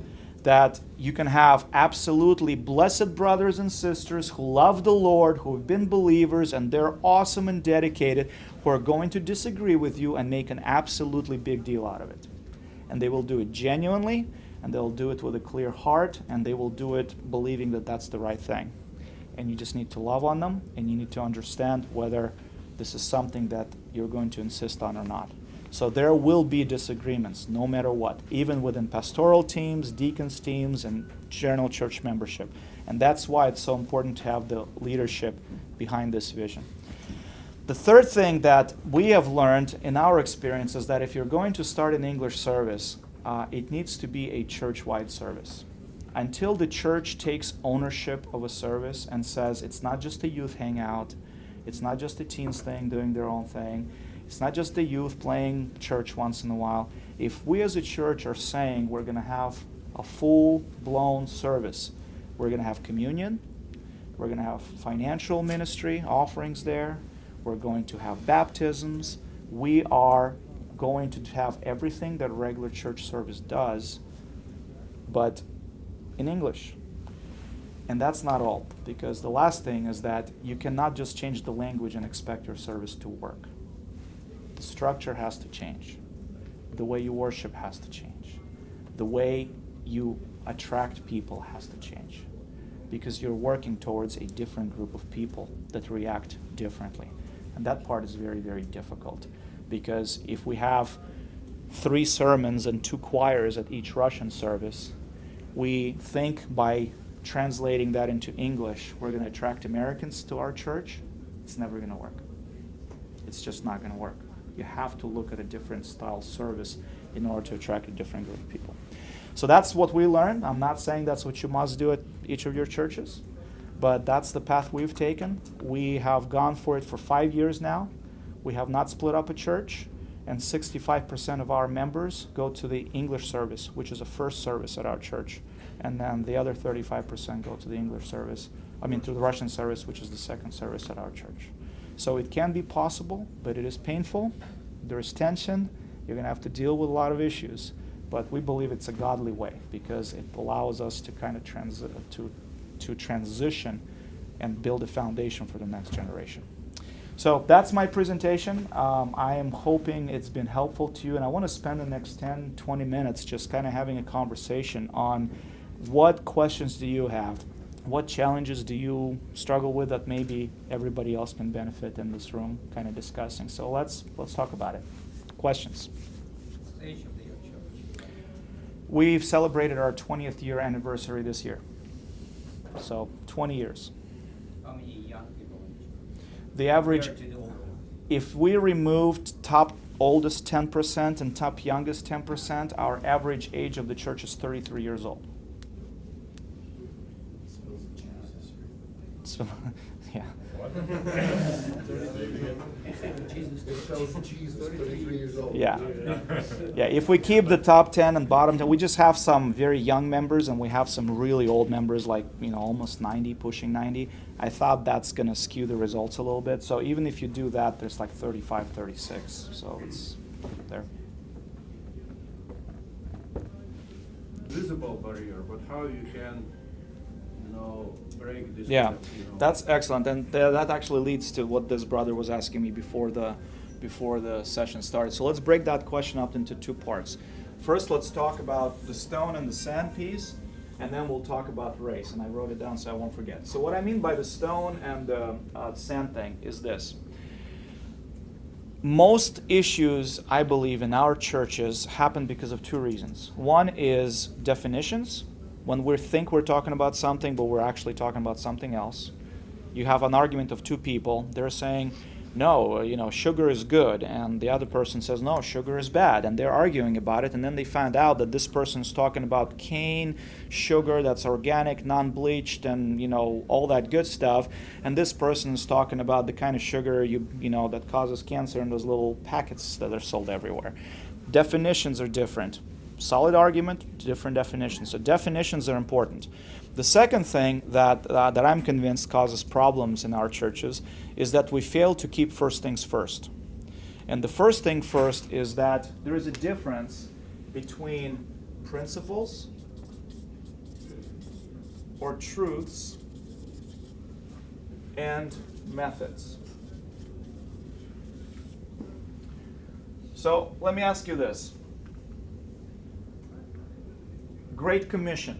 that you can have absolutely blessed brothers and sisters who love the Lord, who have been believers, and they're awesome and dedicated, who are going to disagree with you and make an absolutely big deal out of it. And they will do it genuinely, and they'll do it with a clear heart, and they will do it believing that that's the right thing. And you just need to love on them, and you need to understand whether this is something that you're going to insist on or not. So there will be disagreements, no matter what, even within pastoral teams, deacons teams, and general church membership. And that's why it's so important to have the leadership behind this vision. The third thing that we have learned in our experience is that if you're going to start an English service, it needs to be a church-wide service. Until the church takes ownership of a service and says it's not just a youth hangout, it's not just a teens thing doing their own thing, it's not just the youth playing church once in a while. If we as a church are saying we're going to have a full-blown service, we're going to have communion, we're going to have financial ministry offerings there, we're going to have baptisms, we are going to have everything that a regular church service does, but in English. And that's not all, because the last thing is that you cannot just change the language and expect your service to work. The structure has to change. The way you worship has to change. The way you attract people has to change, because you're working towards a different group of people that react differently. And that part is very, very difficult, because if we have 3 sermons and 2 choirs at each Russian service, we think by translating that into English, we're going to attract Americans to our church. It's never going to work. It's just not going to work. You have to look at a different style service in order to attract a different group of people. So that's what we learned. I'm not saying that's what you must do at each of your churches, but that's the path we've taken. We have gone for it for 5 years now. We have not split up a church, and 65% of our members go to the English service, which is a first service at our church, and then the other 35% go to the to the Russian service, which is the second service at our church. So it can be possible, but it is painful. There is tension. You're going to have to deal with a lot of issues. But we believe it's a godly way because it allows us to kind of transition and build a foundation for the next generation. So that's my presentation. I am hoping it's been helpful to you, and I want to spend the next 10, 20 minutes just kind of having a conversation on what questions do you have? What challenges do you struggle with that maybe everybody else can benefit in this room kind of discussing? So let's talk about it. Questions? Age of your church. We've celebrated our 20th year anniversary this year. So 20 years. How many young people? The average, Compared to the older? if we removed top oldest 10% and top youngest 10%, our average age of the church is 33 years old. So, yeah. It shows Jesus, 33 years old. Yeah. Yeah, if we keep the top 10 and bottom 10, we just have some very young members and we have some really old members like, almost 90, pushing 90. I thought that's going to skew the results a little bit. So even if you do that, there's like 35, 36. So it's there. Visible barrier, but how you can, break this? Yeah, gap, that's excellent, and that actually leads to what this brother was asking me before the session started. So let's break that question up into two parts. First, let's talk about the stone and the sand piece, and then we'll talk about race. And I wrote it down so I won't forget. So what I mean by the stone and the sand thing is this. Most issues, I believe, in our churches happen because of two reasons. One is definitions. When we think we're talking about something, but we're actually talking about something else. You have an argument of two people. They're saying, no, sugar is good. And the other person says, no, sugar is bad. And they're arguing about it. And then they find out that this person is talking about cane sugar that's organic, non-bleached, and, all that good stuff. And this person is talking about the kind of sugar, that causes cancer in those little packets that are sold everywhere. Definitions are different. Solid argument, different definitions. So definitions are important. The second thing that I'm convinced causes problems in our churches is that we fail to keep first things first. And the first thing first is that there is a difference between principles or truths and methods. So let me ask you this. Great Commission.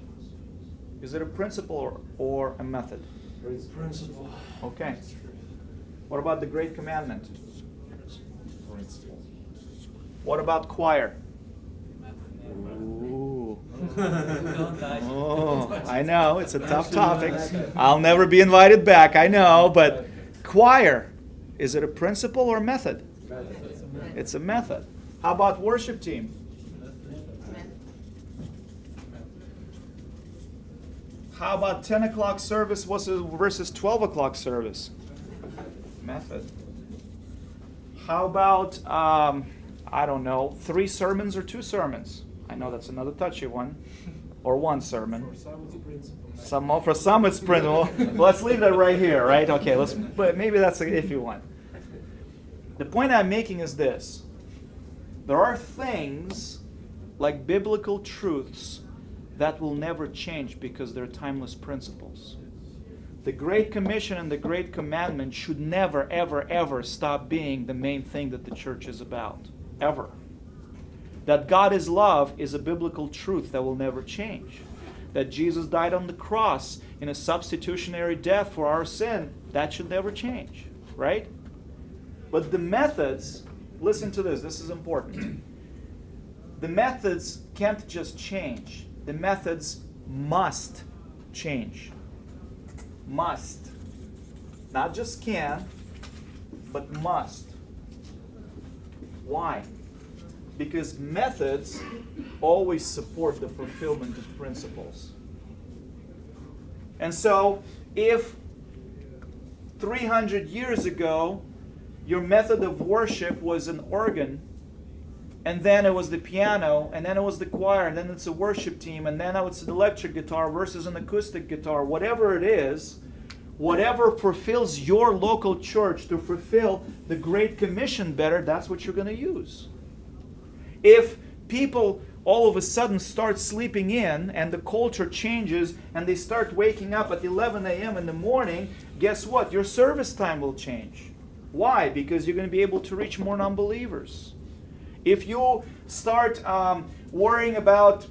Is it a principle or a method? It's principle. Okay. What about the Great Commandment? Principle. What about choir? Ooh. Oh, I know, it's a tough topic. I'll never be invited back, I know, but choir, is it a principle or a method? It's a method. How about worship team? How about 10 o'clock service versus 12 o'clock service? Method. How about, 3 sermons or 2 sermons? I know that's another touchy one. Or 1 sermon. For some, it's principle. For some it's principle. Let's leave that right here, right? Okay, but maybe that's an iffy one. The point I'm making is this. There are things like biblical truths that will never change because they're timeless principles. The Great Commission and the Great Commandment should never, ever, ever stop being the main thing that the church is about. Ever. That God is love is a biblical truth that will never change. That Jesus died on the cross in a substitutionary death for our sin, that should never change. Right? But the methods, listen to this is important. The methods can't just change. The methods must change. Must. Not just can, but must. Why? Because methods always support the fulfillment of principles. And so, if 300 years ago your method of worship was an organ, and then it was the piano, and then it was the choir, and then it's a worship team, and then it's an electric guitar versus an acoustic guitar, whatever it is, whatever fulfills your local church to fulfill the Great Commission better, that's what you're going to use. If people all of a sudden start sleeping in and the culture changes and they start waking up at 11 a.m. in the morning, guess what? Your service time will change. Why? Because you're going to be able to reach more non-believers. If you start worrying about,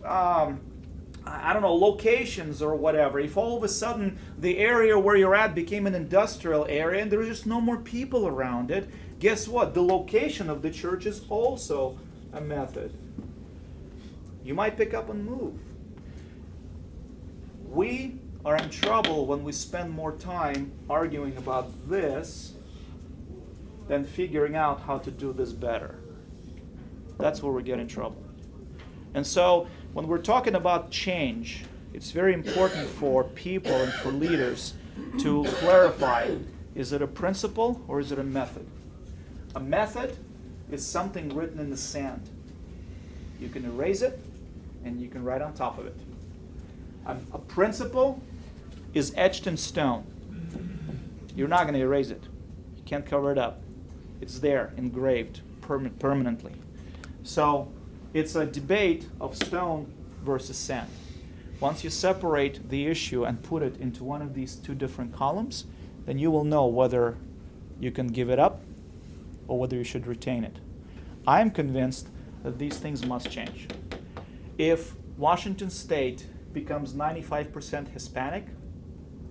locations or whatever, if all of a sudden the area where you're at became an industrial area and there's just no more people around it, guess what? The location of the church is also a method. You might pick up and move. We are in trouble when we spend more time arguing about this than figuring out how to do this better. That's where we get in trouble. And so, when we're talking about change, it's very important for people and for leaders to clarify, is it a principle or is it a method? A method is something written in the sand. You can erase it and you can write on top of it. A principle is etched in stone. You're not going to erase it. You can't cover it up. It's there, engraved permanently. So it's a debate of stone versus sand. Once you separate the issue and put it into one of these two different columns, then you will know whether you can give it up or whether you should retain it. I'm convinced that these things must change. If Washington State becomes 95% Hispanic,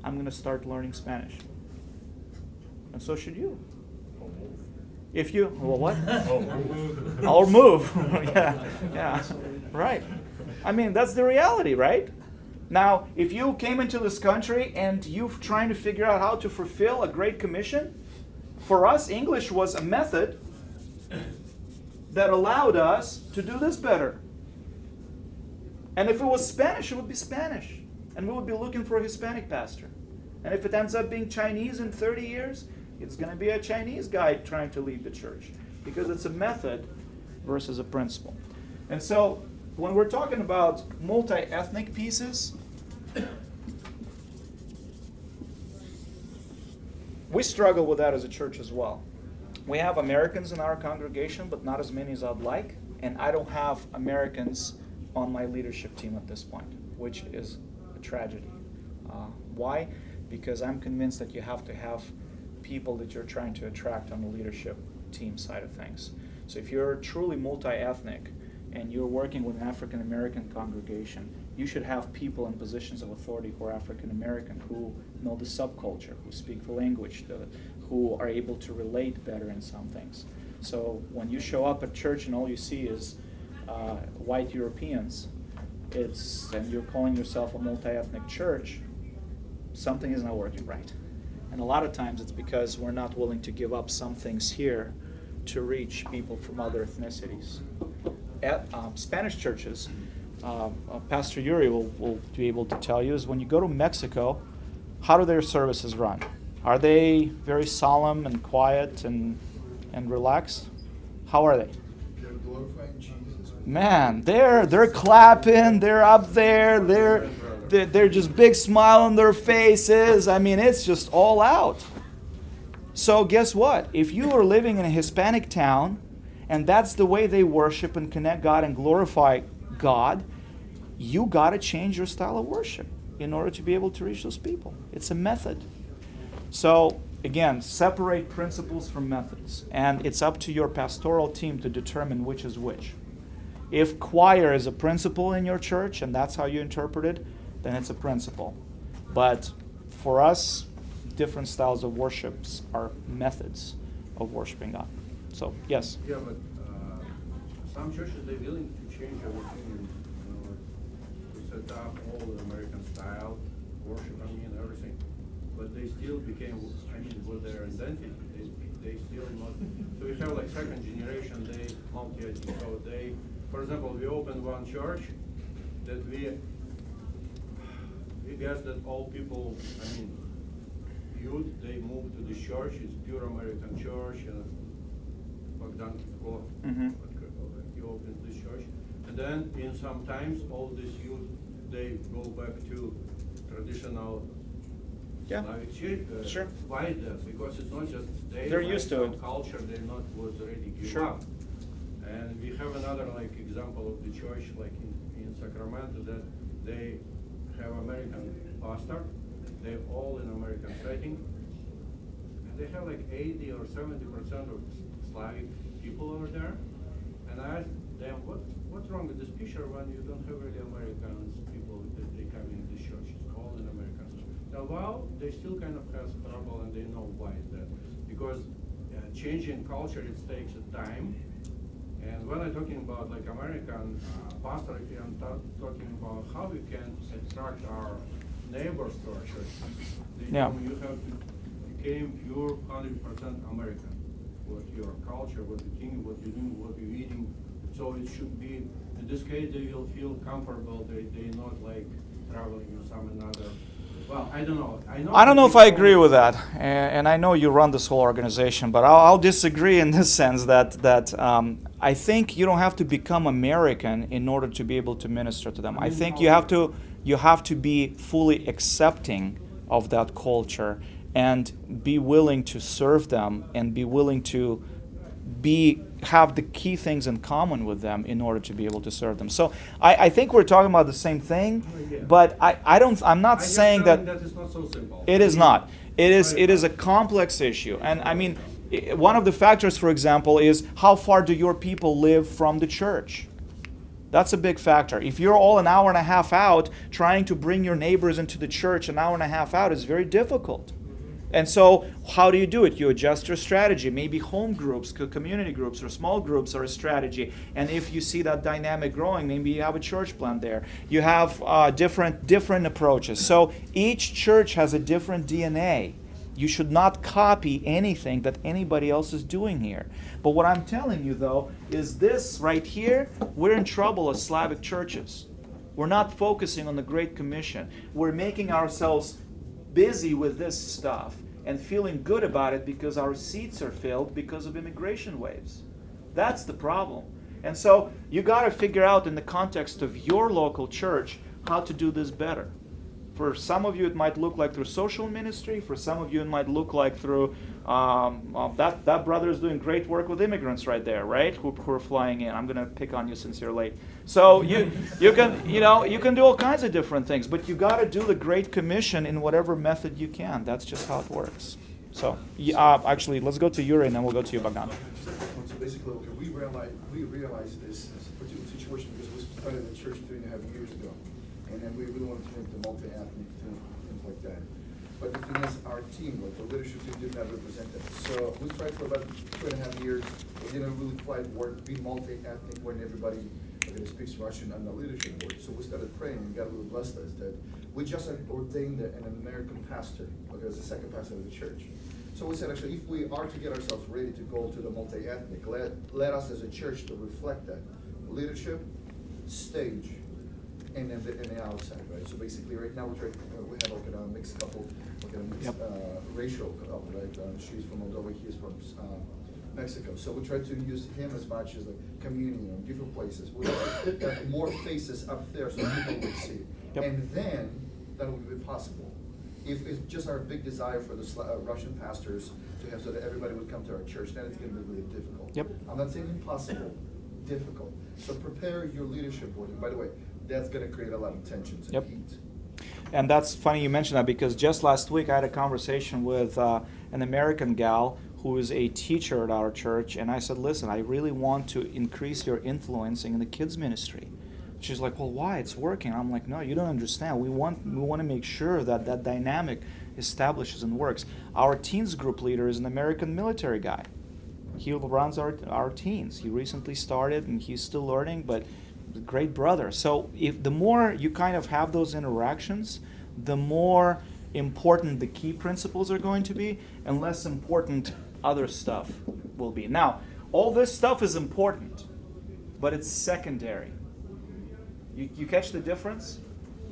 I'm going to start learning Spanish. And so should you. If you, well, what? Or move. yeah, right. I mean, that's the reality, right? Now, if you came into this country and you're trying to figure out how to fulfill a Great Commission, for us, English was a method that allowed us to do this better. And if it was Spanish, it would be Spanish. And we would be looking for a Hispanic pastor. And if it ends up being Chinese in 30 years, it's going to be a Chinese guy trying to lead the church. Because it's a method versus a principle. And so, when we're talking about multi-ethnic pieces, we struggle with that as a church as well. We have Americans in our congregation, but not as many as I'd like. And I don't have Americans on my leadership team at this point, which is a tragedy. Why? Because I'm convinced that you have to have people that you're trying to attract on the leadership team side of things. So if you're truly multi-ethnic and you're working with an African American congregation, you should have people in positions of authority who are African American, who know the subculture, who speak the language, who are able to relate better in some things. So when you show up at church and all you see is white Europeans, and you're calling yourself a multi-ethnic church, something is not working right. And a lot of times it's because we're not willing to give up some things here to reach people from other ethnicities. At Spanish churches, Pastor Yuri will be able to tell you, is when you go to Mexico, how do their services run? Are they very solemn and quiet and relaxed? How are they? They're glorifying Jesus. Man, they're clapping, they're up there, they're just big smile on their faces. I mean, it's just all out. So guess what? If you are living in a Hispanic town and that's the way they worship and connect God and glorify God, you got to change your style of worship in order to be able to reach those people. It's a method. So again, separate principles from methods. And it's up to your pastoral team to determine which is which. If choir is a principle in your church and that's how you interpret it, then it's a principle. But for us, different styles of worships are methods of worshiping God. So, yes? Yeah, but some churches, they're willing to change everything, to set up all the American style, worship, everything. But they still became, with their identity, they still not. So we have like second generation, they multi-ethnic. So they, for example, we opened one church that we guess that all people, I mean, youth, they move to this church. It's pure American church, Bogdan Kiko, he opened this church. And then in some times, all this youth, they go back to traditional Slavic church. Sure. Why is that? Because it's not just They're used to it. culture, they're not was ready to give Sure. up. And we have another like example of the church like in Sacramento that they have American pastor, they all in American setting, and they have like 80 or 70% of Slavic people over there. And I asked them, what's wrong with this picture when you don't have really Americans people that they come in this church? It's all in Americans. Now, well, they still kind of have trouble, and they know why is that. Because changing culture, it takes a time. And when I'm talking about like American pastor, I'm talking about how we can attract our neighbors to our church. Yeah. You have to become pure 100% American. What your culture, what you think, what you do, what you're eating. So it should be, in this case, they will feel comfortable. They're not like traveling in some another. Well, I don't know. I don't know if I agree with that, and I know you run this whole organization, but I'll disagree in this sense that I think you don't have to become American in order to be able to minister to them. I think you have to be fully accepting of that culture and be willing to serve them and be willing to have the key things in common with them in order to be able to serve them. So I think we're talking about the same thing, but I'm not saying that it's not so simple. it is not. It is a complex issue. And I mean, one of the factors, for example, is how far do your people live from the church? That's a big factor. If you're all an hour and a half out, trying to bring your neighbors into the church an hour and a half out is very difficult. And so how do you do it? You adjust your strategy. Maybe home groups, community groups, or small groups are a strategy. And if you see that dynamic growing, maybe you have a church plant there. You have different approaches. So each church has a different DNA. You should not copy anything that anybody else is doing here. But what I'm telling you, though, is this right here, we're in trouble as Slavic churches. We're not focusing on the Great Commission. We're making ourselves busy with this stuff and feeling good about it because our seats are filled because of immigration waves. That's the problem. And so you got to figure out in the context of your local church how to do this better. For some of you, it might look like through social ministry. For some of you, it might look like through that brother is doing great work with immigrants right there, right? Who are flying in. I'm going to pick on you since you're late. So you can do all kinds of different things, but you got to do the Great Commission in whatever method you can. That's just how it works. So actually, let's go to Yuri and then we'll go to you, Bogdan. So basically, okay, we realized this particular situation because we started the church 3.5 years ago, and then we really wanted to make the multi-ethnic thing, things like that. But the thing is, our team, like the leadership team, did not represent that. So we tried for about 2.5 years. It didn't really quite work, be multi-ethnic when everybody speaks Russian on the leadership board. So we started praying, and God really blessed us that we just ordained an American pastor, okay, as the second pastor of the church. So we said, actually, if we are to get ourselves ready to go to the multi-ethnic, let us as a church to reflect that. Leadership, stage, and then the outside, right? So basically, right now we have like a mixed couple, like a mixed racial couple, right? She's from Moldova, he's from Mexico. So we try to use him as much as like community in different places. We have more faces up there so people would see. And then that would be possible. If it's just our big desire for the Russian pastors to have so that everybody would come to our church, then it's going to be really difficult. I'm not saying impossible, difficult. So prepare your leadership board. And by the way, that's going to create a lot of tensions and heat. And that's funny you mentioned that because just last week I had a conversation with an American gal who is a teacher at our church, and I said, listen, I really want to increase your influencing in the kids ministry. She's like, well, why? It's working. I'm like, no, you don't understand. We want to make sure that that dynamic establishes and works. Our teens group leader is an American military guy. He runs our teens. He recently started, and he's still learning, but a great brother. So if the more you kind of have those interactions, the more important the key principles are going to be, and less important other stuff will be. Now, all this stuff is important, but it's secondary. You catch the difference?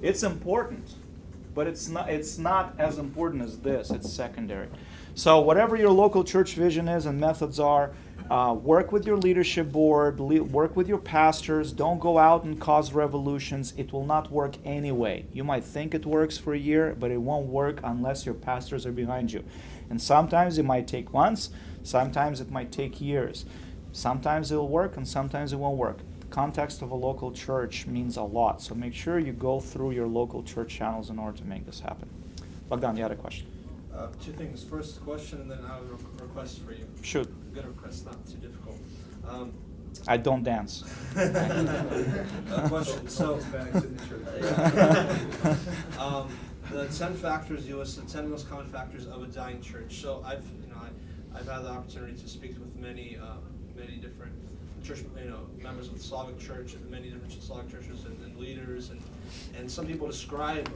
It's important, but it's not as important as this. It's secondary. So whatever your local church vision is and methods are, work with your leadership board, work with your pastors. Don't go out and cause revolutions. It will not work anyway. You might think it works for a year, but it won't work unless your pastors are behind you. And sometimes it might take months, sometimes it might take years. Sometimes it will work and sometimes it won't work. The context of a local church means a lot, so make sure you go through your local church channels in order to make this happen. Bogdan, you had a question? Two things. First question, and then I have a request for you. Shoot. Good request, not too difficult. I don't dance. Question. So, Hispanic signature. the 10 factors you listed, 10 most common factors of a dying church. So I've had the opportunity to speak with many different church, members of the Slavic Church, and many different Slavic churches, and leaders, and some people describe,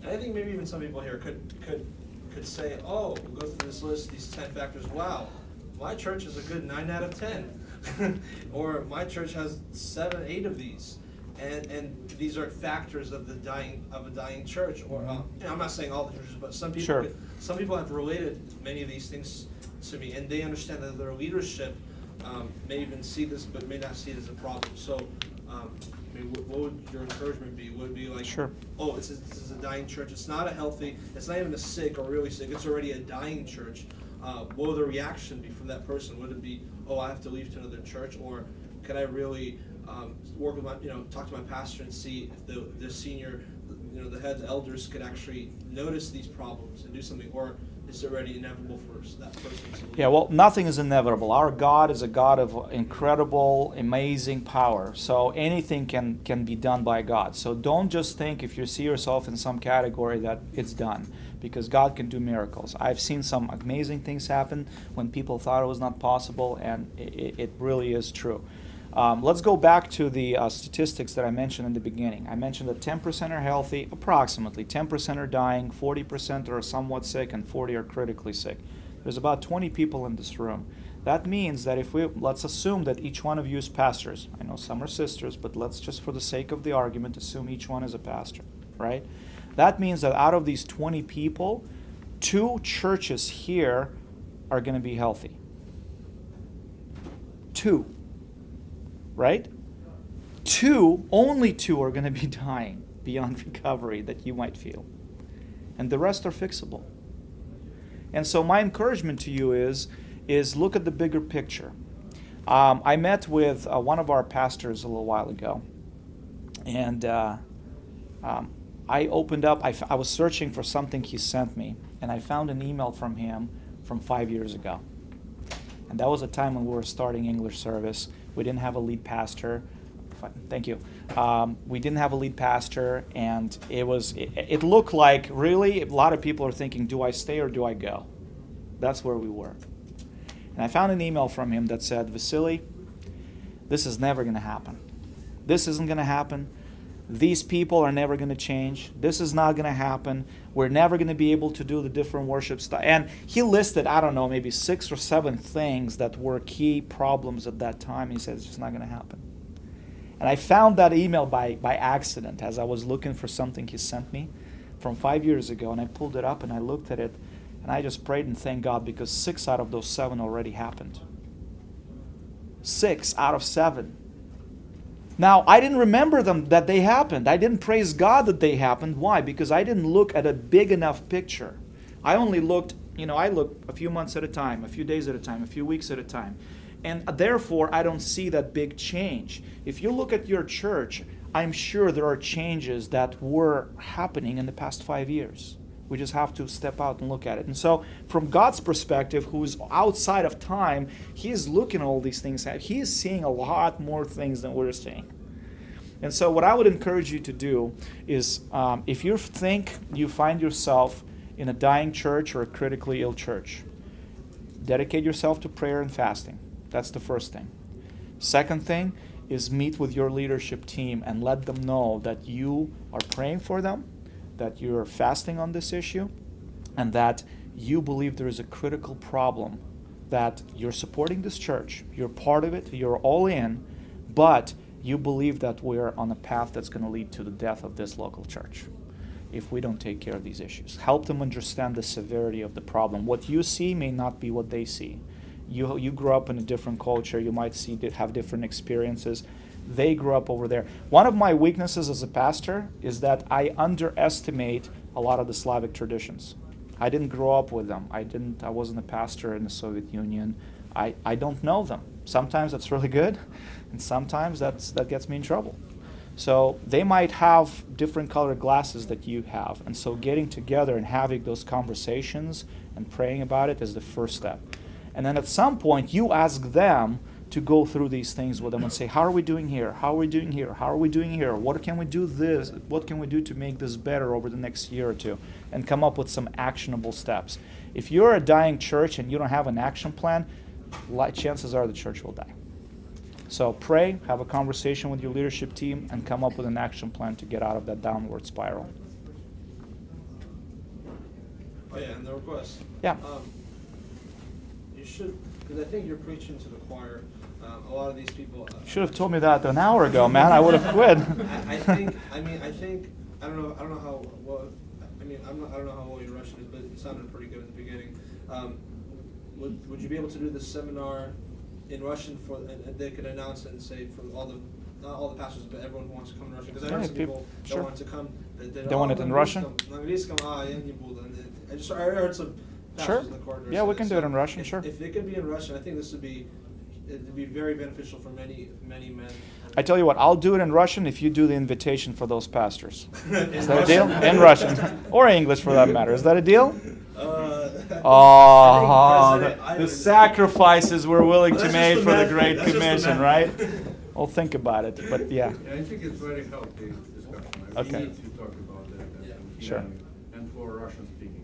and I think maybe even some people here could say, oh, we'll go through this list, these 10 factors. Wow, my church is a good 9 out of 10, or my church has 7, 8 of these. And these are factors of a dying church. Or I'm not saying all the churches, but some people Sure. some people have related many of these things to me, and they understand that their leadership may even see this, but may not see it as a problem. So, what would your encouragement be? Would it be like, Sure. oh, this is a dying church. It's not a healthy. It's not even a sick or really sick. It's already a dying church. What would the reaction be from that person? Would it be, oh, I have to leave to another church, or can I really work with my, talk to my pastor and see if the senior, the heads, elders could actually notice these problems and do something, or is it already inevitable for that person to leave? Yeah, well, nothing is inevitable. Our God is a God of incredible, amazing power. So anything can be done by God. So don't just think if you see yourself in some category that it's done, because God can do miracles. I've seen some amazing things happen when people thought it was not possible, and it really is true. Let's go back to the statistics that I mentioned in the beginning. I mentioned that 10% are healthy, approximately 10% are dying, 40% are somewhat sick, and 40% are critically sick. There's about 20 people in this room. That means that let's assume that each one of you is pastors. I know some are sisters, but let's just for the sake of the argument assume each one is a pastor, right? That means that out of these 20 people, 2 churches here are going to be healthy. 2. Right? 2, only 2 are going to be dying beyond recovery that you might feel. And the rest are fixable. And so my encouragement to you is look at the bigger picture. I met with one of our pastors a little while ago. And I opened up, I was searching for something he sent me. And I found an email from him from 5 years ago. And that was a time when we were starting English service. We didn't have a lead pastor. Thank you. We didn't have a lead pastor, and it looked like really a lot of people are thinking, do I stay or do I go? That's where we were. And I found an email from him that said, Vasily, this is never going to happen. This isn't going to happen. These people are never going to change. This is not going to happen. We're never going to be able to do the different worship style. And he listed, I don't know, maybe 6 or 7 things that were key problems at that time. He said it's just not going to happen. And I found that email by accident as I was looking for something he sent me from 5 years ago. And I pulled it up and I looked at it. And I just prayed and thanked God because 6 out of those 7 already happened. 6 out of 7. Now, I didn't remember them that they happened. I didn't praise God that they happened. Why? Because I didn't look at a big enough picture. I only looked, I looked a few months at a time, a few days at a time, a few weeks at a time. And therefore, I don't see that big change. If you look at your church, I'm sure there are changes that were happening in the past 5 years. We just have to step out and look at it. And so from God's perspective, who's outside of time, He is looking at all these things. He is seeing a lot more things than we're seeing. And so what I would encourage you to do is if you think you find yourself in a dying church or a critically ill church, dedicate yourself to prayer and fasting. That's the first thing. Second thing is meet with your leadership team and let them know that you are praying for them, that you're fasting on this issue, and that you believe there is a critical problem that you're supporting this church, you're part of it, you're all in, but you believe that we're on a path that's going to lead to the death of this local church if we don't take care of these issues. Help them understand the severity of the problem. What you see may not be what they see. You grew up in a different culture. You might have different experiences. They grew up over there. One of my weaknesses as a pastor is that I underestimate a lot of the Slavic traditions. I didn't grow up with them. I wasn't a pastor in the Soviet Union. I don't know them. Sometimes that's really good, and sometimes that gets me in trouble. So they might have different colored glasses that you have, and so getting together and having those conversations and praying about it is the first step. And then at some point you ask them to go through these things with them and say, how are we doing here? How are we doing here? How are we doing here? What can we do What can we do to make this better over the next year or two? And come up with some actionable steps. If you're a dying church and you don't have an action plan, chances are the church will die. So pray, have a conversation with your leadership team, and come up with an action plan to get out of that downward spiral. Oh yeah, and the request. Yeah. You should, because I think you're preaching to the choir. A lot of these people. You should have told me that an hour ago, man. I would have quit. I think. I don't know how well. I don't know how well your Russian is, but it sounded pretty good at the beginning. Would you be able to do this seminar in Russian and they could announce it and say for not all the pastors, but everyone who wants to come in Russian? Because I heard some people sure. don't want to come. They want it in Russian? I heard some pastors Sure. in the corridor. Yeah, say we that. can do it in Russian, sure. If it could be in Russian, I think this would be very beneficial for many men. I tell you what, I'll do it in Russian if you do the invitation for those pastors. Is that a Russian? deal? In Russian. Or English for that matter. Is that a deal? I think the President sacrifices we're willing to That's make just for the the Great method. That's just the Commission, method. right? We'll think about it, but yeah. Yeah, I think it's very healthy discussion. Okay. We need to talk about that. Sure. And for Russian speaking.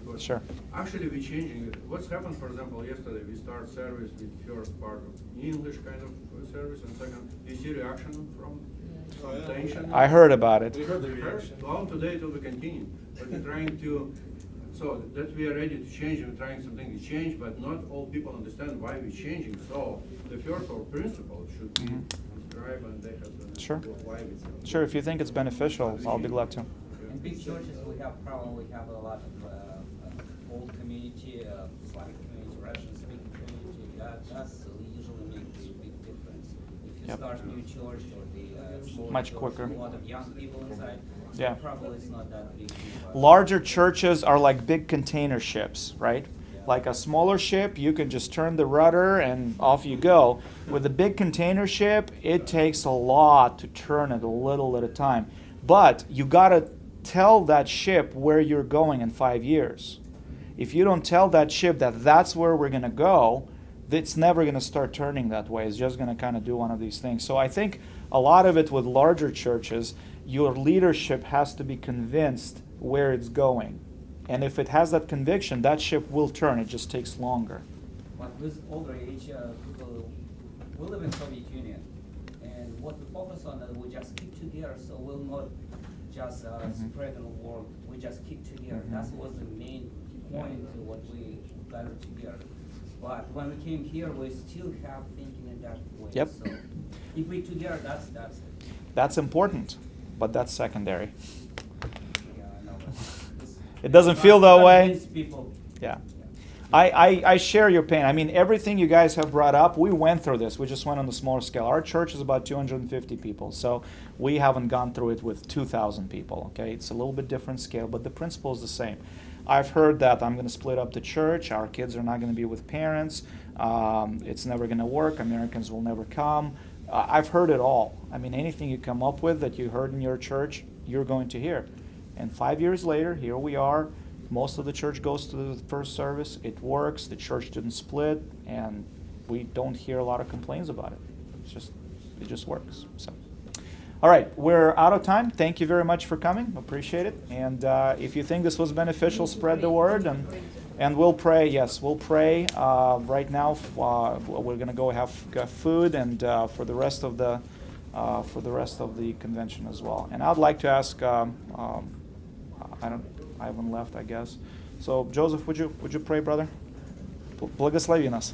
Because Sure. Actually, we're changing it. What's happened, for example, yesterday we start service with first part of English kind of service, and second, you see reaction from Oh, yeah. attention. I heard about it. We heard the reaction. Well, today it will be continued, but we're trying to, so that we are ready to change, we're trying something to change, but not all people understand why we're changing. So the first or principle should be described, and they have to Sure. know why it's. Sure, if you think it's beneficial, I'll be glad to. In big churches, we have a lot of old community, Slavic community, Russian-speaking community. That's usually makes a big difference. If you Yep. start a new church or the small Much church, quicker. a lot of young people inside, Yeah. probably it's not that big. Larger churches are like big container ships, right? Like a smaller ship, you can just turn the rudder and off you go. With a big container ship, it takes a lot to turn it a little at a time. But you gotta tell that ship where you're going in 5 years. If you don't tell that ship that that's where we're gonna go, it's never gonna start turning that way. It's just gonna kind of do one of these things. So I think a lot of it with larger churches, your leadership has to be convinced where it's going. And if it has that conviction, that ship will turn. It just takes longer. But with older age people, we live in Soviet Union, and what we focus on is we just keep together, so we'll not just spread the word. We just keep together. That was the main point to what we gathered together. But when we came here, we still have thinking in that way. Yep. So if we together, that's it. That's important, but that's secondary. Yeah, I know. It doesn't feel that way. Convince people. Yeah. I share your pain. I mean, everything you guys have brought up, we went through this. We just went on the smaller scale. Our church is about 250 people, so we haven't gone through it with 2,000 people, okay? It's a little bit different scale, but the principle is the same. I've heard that I'm going to split up the church. Our kids are not going to be with parents. It's never going to work. Americans will never come. I've heard it all. I mean, anything you come up with that you heard in your church, you're going to hear. And 5 years later, here we are. Most of the church goes to the first service. It works. The church didn't split, and we don't hear a lot of complaints about it. It just works. So, all right, we're out of time. Thank you very much for coming. Appreciate it. And if you think this was beneficial, spread the word, and we'll pray. Yes, we'll pray. Right now, we're going to go have food, and for the rest of the convention as well. And I'd like to ask. I haven't left, I guess. So Joseph, would you pray, brother? Благослови нас.